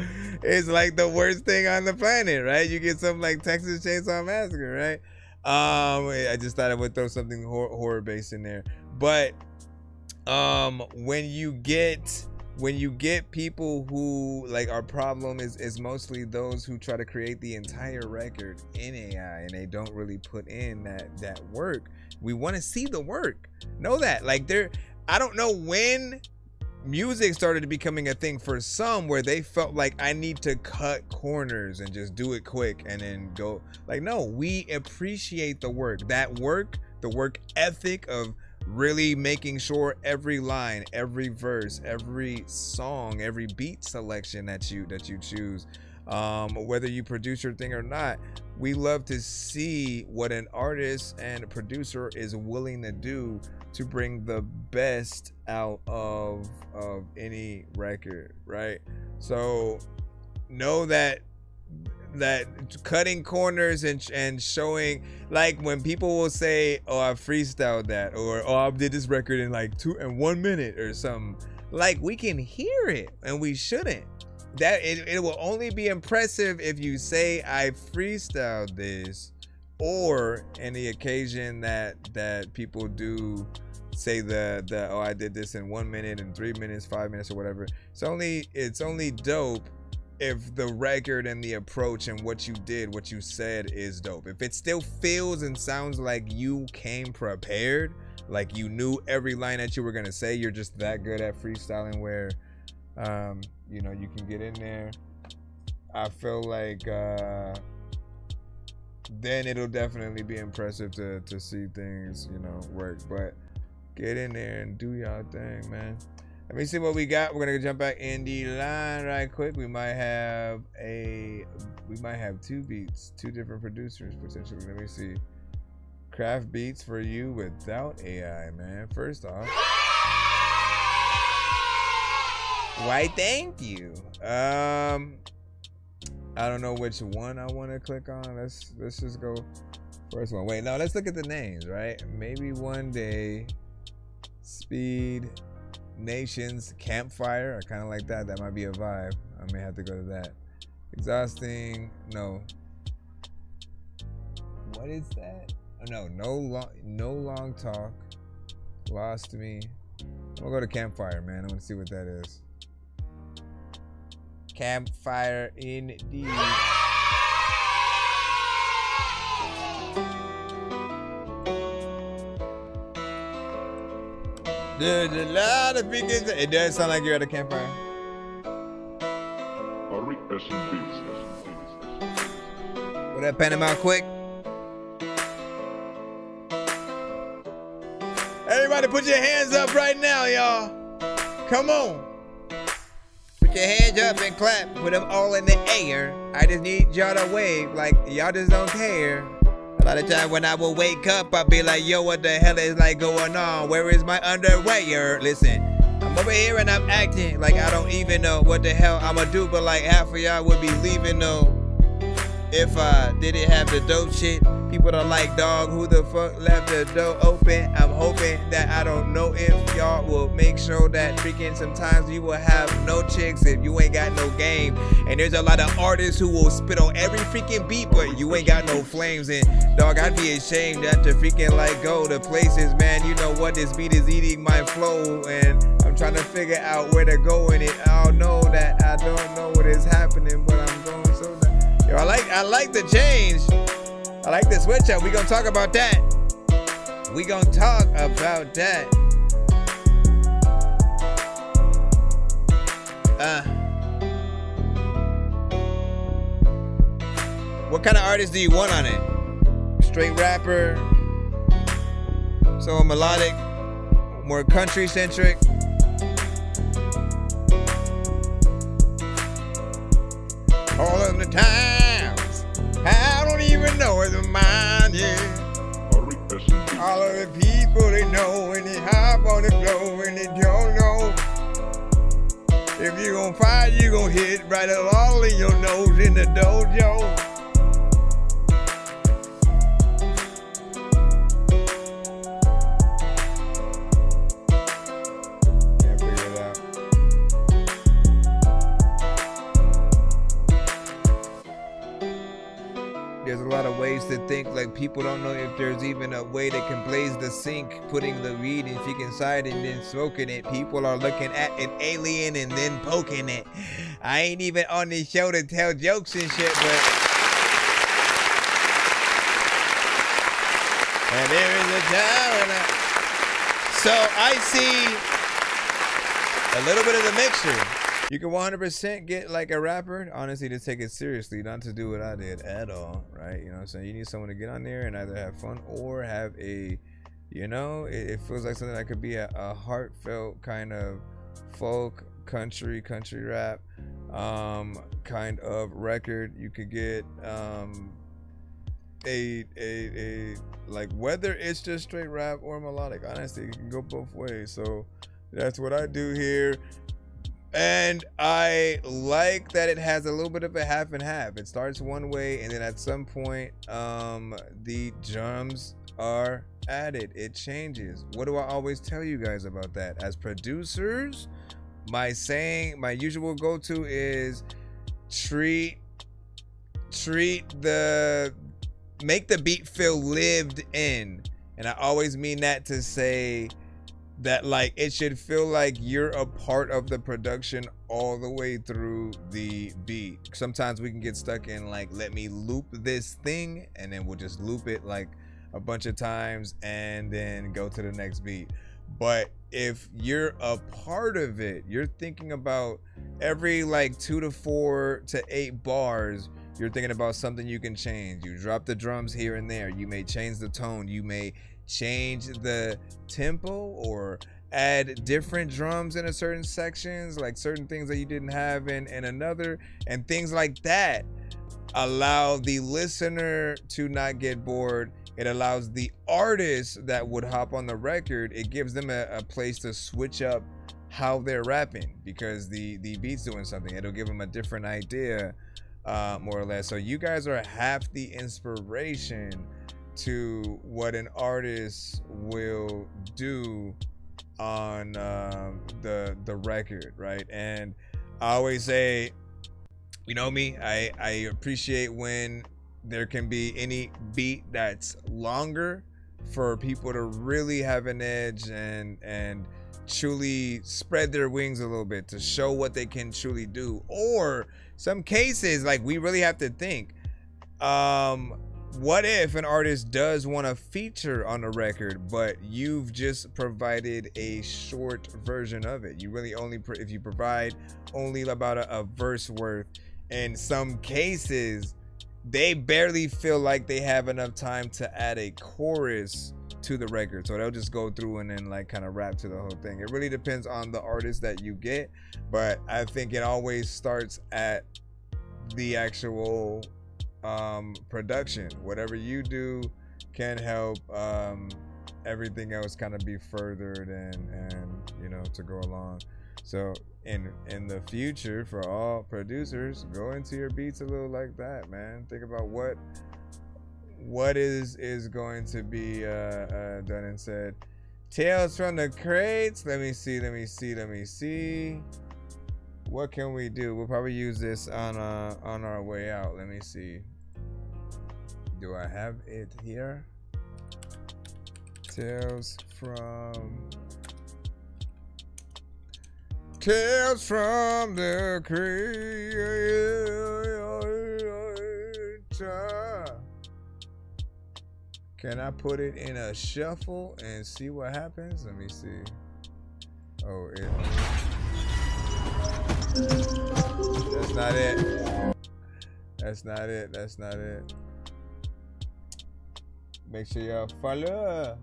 is like the worst thing on the planet, right? You get something like Texas Chainsaw Massacre, right? I just thought I would throw something horror based in there. But when you get people who, like, our problem is mostly those who try to create the entire record in AI and they don't really put in that work. We want to see the work. Know that. Like, I don't know when music started becoming a thing for some where they felt like, I need to cut corners and just do it quick and then go. Like, no, we appreciate the work. That work, the work ethic of really making sure every line, every verse, every song, every beat selection that you choose, whether you produce your thing or not, we love to see what an artist and a producer is willing to do to bring the best out of any record, right? So know that cutting corners and showing, like, when people will say, oh, I freestyled that, or oh, I did this record in like 1 minute or something, like, we can hear it and we shouldn't. That it will only be impressive if you say, I freestyled this, or in the occasion that people do say the oh, I did this in 1 minute and 3 minutes, 5 minutes, or whatever. It's only dope if the record and the approach and what you did, what you said is dope. If it still feels and sounds like you came prepared, like you knew every line that you were gonna say, you're just that good at freestyling where you know, you can get in there, I feel like then it'll definitely be impressive to see things, you know, work. But get in there and do y'all thing, man. Let me see what we got. We're gonna jump back in the line right quick. We might have 2 beats, 2 different producers potentially. Let me see. Craft beats for you without AI, man. First off, why, thank you. I don't know which one I want to click on. Let's just go first one. Wait, no, let's look at the names, right? Maybe one day, Speed, Nations, Campfire. I kind of like that. That might be a vibe. I may have to go to that. Exhausting. No. What is that? Oh, no long talk. Lost me. I'm gonna go to Campfire, man. I want to see what that is. Campfire indeed. There's a lot of beacons. It does sound like you're at a campfire. Put that pen him out quick. Everybody put your hands up right now, y'all. Come on. Put your hands up and clap. Put them all in the air. I just need y'all to wave like y'all just don't care. A lot of times when I will wake up, I'll be like, yo, what the hell is like going on? Where is my underwear? Listen, I'm over here and I'm acting like I don't even know what the hell I'ma do, but like half of y'all would be leaving though. If I didn't have the dope shit, people are like, dog, who the fuck left the door open? I'm hoping that I don't know if y'all will make sure that freaking sometimes you will have no chicks if you ain't got no game. And there's a lot of artists who will spit on every freaking beat, but you ain't got no flames. And dog, I'd be ashamed not to freaking like go to places, man. You know what? This beat is eating my flow, and I'm trying to figure out where to go in it. I'll know that I don't know what is happening, but I'm going so down. Yo, I like the change. I like the switch up. We gonna talk about that. We gonna talk about that. What kind of artist do you want on it? Straight rapper, so melodic, more country centric. All of the times, I don't even know where the mind is. All of the people they know when they hop on the floor and they don't know. If you gon' fight, you gon' hit right all in your nose in the dojo. There's a lot of ways to think, like people don't know if there's even a way that can blaze the sink, putting the weed and feek inside and then smoking it. People are looking at an alien and then poking it. I ain't even on this show to tell jokes and shit, but and there is a time when so I see a little bit of the mixture. You can 100% get like a rapper, honestly, to take it seriously, not to do what I did at all, right? You know what I'm saying? You need someone to get on there and either have fun or have a, you know, it feels like something that could be a heartfelt kind of folk, country rap kind of record. You could get a like, whether it's just straight rap or melodic, honestly, you can go both ways. So that's what I do here. And I like that it has a little bit of a half and half. It starts one way and then at some point the drums are added. It changes. What do I always tell you guys about that? As producers, my usual go-to is make the beat feel lived in. And I always mean that to say that like it should feel like you're a part of the production all the way through the beat. Sometimes we can get stuck in like, let me loop this thing, and then we'll just loop it like a bunch of times and then go to the next beat. But if you're a part of it, you're thinking about every like 2 to 4 to 8 bars, you're thinking about something you can change. You drop the drums here and there. You may change the tone. You may change the tempo or add different drums in a certain sections, like certain things that you didn't have in another, and things like that allow the listener to not get bored. It allows the artist that would hop on the record, it gives them a place to switch up how they're rapping because the beat's doing something. It'll give them a different idea more or less. So you guys are half the inspiration to what an artist will do on the record, right? And I always say, you know me, I appreciate when there can be any beat that's longer for people to really have an edge and truly spread their wings a little bit to show what they can truly do. Or some cases, like, we really have to think, what if an artist does want to feature on a record, but you've just provided a short version of it? You really only, if you provide only about a verse worth, in some cases, they barely feel like they have enough time to add a chorus to the record. So they'll just go through and then like kind of rap to the whole thing. It really depends on the artist that you get, but I think it always starts at the actual production. Whatever you do can help everything else kind of be furthered and you know, to go along. So in the future, for all producers, go into your beats a little like that, man. Think about what is going to be done and said. Tales from the Crates. Let me see. What can we do? We'll probably use this on our way out. Let me see. Do I have it here? Tales from the Crates. Can I put it in a shuffle and see what happens? Let me see. Oh, that's not it. That's not it. Make sure you follow.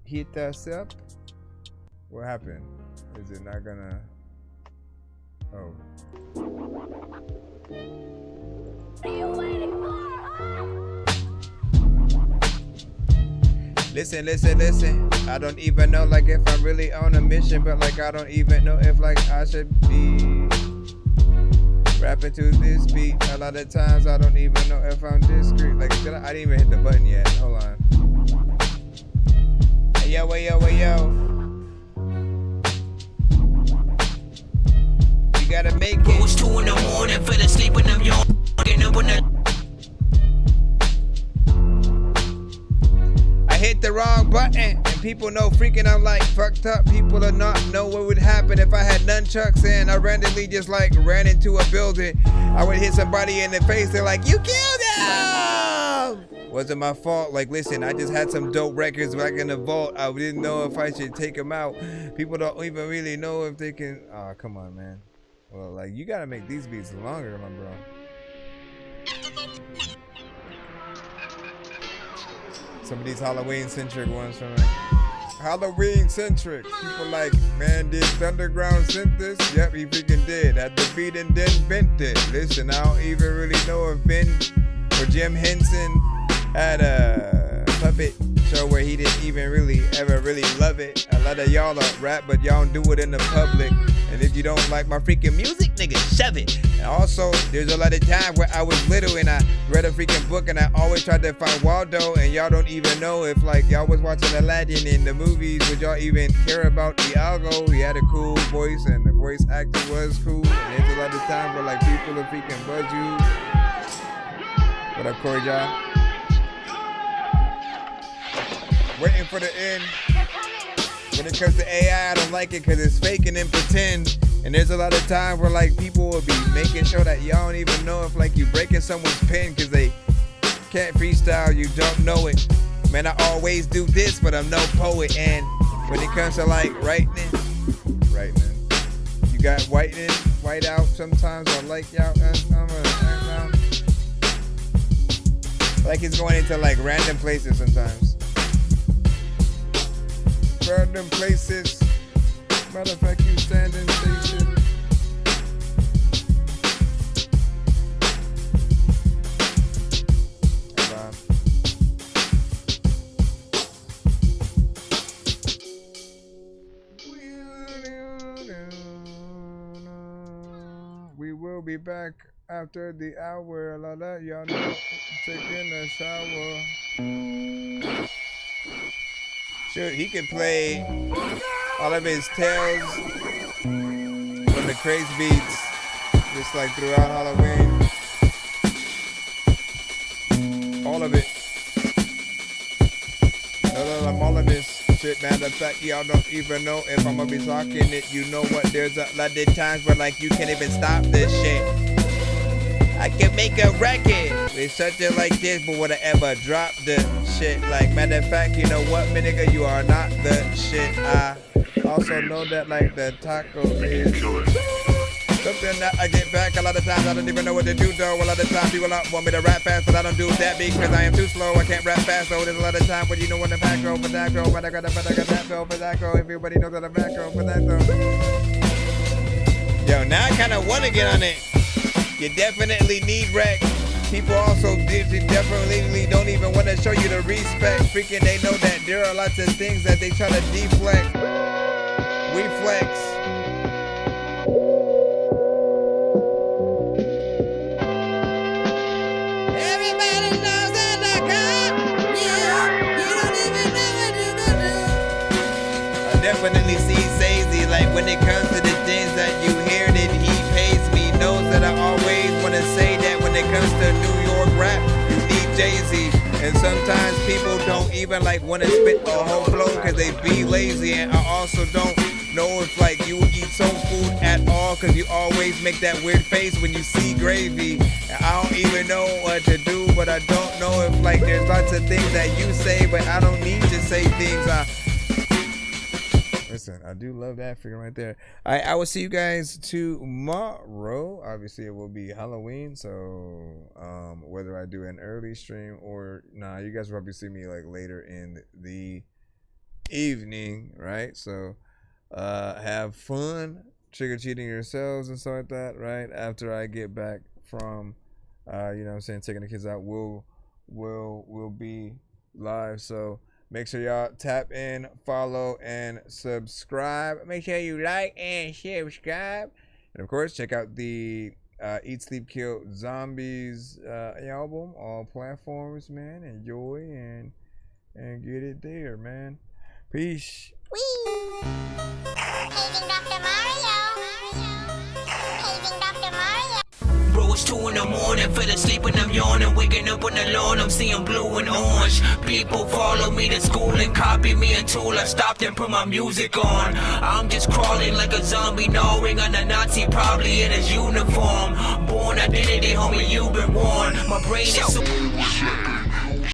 Hit us up. What happened? Is it not gonna? Oh. What are you waiting for? Listen. I don't even know like if I'm really on a mission, but like I don't even know if like I should be rapping to this beat. A lot of times I don't even know if I'm discreet. Like I didn't even hit the button yet. Hold on. Hey, yo. You gotta make it. It's 2 in the morning, fell asleep when I'm young. I hit the wrong button, and people know freaking I'm like fucked up. People do not know what would happen if I had nunchucks and I randomly just like ran into a building. I would hit somebody in the face. They're like, "You killed him!" Wasn't my fault. Like, listen, I just had some dope records back in the vault. I didn't know if I should take them out. People don't even really know if they can. Oh, come on, man. Well, like, you gotta make these beats longer, my bro. Some of these Halloween-centric ones from Halloween-centric. People like, man, did Thunderground sent this? Yep, he freaking did. Had the beat and then bent it. Listen, I don't even really know if Ben or Jim Henson had a puppet show where he didn't even really ever love it. A lot of y'all are rap, but y'all don't do it in the public. And if you don't like my freaking music, nigga, shove it. And also, there's a lot of time where I was little and I read a freaking book and I always tried to find Waldo, and y'all don't even know if like y'all was watching Aladdin in the movies, would y'all even care about Iago? He had a cool voice and the voice acting was cool. And there's a lot of time where like people will freaking buzz you. What up, Corey John? Waiting for the end. When it comes to AI, I don't like it because it's faking and pretend. And there's a lot of times where like people will be making sure that y'all don't even know if like you breaking someone's pen because they can't freestyle, you don't know it. Man, I always do this, but I'm no poet. And when it comes to like writing, you got white out sometimes, or like y'all, like it's going into like random places sometimes. Random places. Matter of fact, you standing station. be back after the hour. La la, y'all know. Taking a shower. Shoot, he could play all of his tales from the craze beats, just like throughout Halloween. All of it. All of this shit, matter of fact, y'all don't even know if I'm gonna be talking it. You know what? There's a lot of times where like you can't even stop this shit. I can make a record with something like this, but would I ever drop the shit? Like, matter of fact, you know what, my nigga, you are not the shit. I also know that like the taco is something that I get back. A lot of times I don't even know what to do though. A lot of times people want me to rap fast, but I don't do that because I am too slow. I can't rap fast though. There's a lot of time when you know when the back row for that girl, but I got that girl for that girl. Everybody knows that the back row for that though. Yo, now I kind of want to get on it. You definitely need rec. People also definitely don't even want to show you the respect. Freaking they know that there are lots of things that they try to deflect. We flex. Everybody knows that I got you. You don't even know what you gonna do. I definitely see Sazy, like when it comes to the things that you hear that he pays me, knows that I always want to say that when it comes to New York rap, you need Jay-Z. And sometimes people don't even like want to spit the whole flow because they be lazy. And I also don't know if like you eat soul food at all because you always make that weird face when you see gravy. And I don't even know what to do, but I don't know if like there's lots of things that you say, but I don't need to say things. Listen, I do love that figure right there. I will see you guys tomorrow. Obviously, it will be Halloween, so whether I do an early stream or nah, you guys will probably see me like later in the evening, right? So have fun trick-or-treating yourselves and stuff like that, right? After I get back from you know what I'm saying, taking the kids out, we'll be live. So make sure y'all tap in, follow, and subscribe. Make sure you like and subscribe. And of course, check out the Eat, Sleep, Kill Zombies album, all platforms, man. Enjoy and get it there, man. Peace. Paging Dr. Mario. Paging Dr. Mario. Bro, it's 2 in the morning, fell asleep when I'm yawning, waking up on the lawn, I'm seeing blue and orange. People follow me to school and copy me until I stopped and put my music on. I'm just crawling like a zombie, gnawing on a Nazi, probably in his uniform. Born identity, homie, you've been warned. My brain is so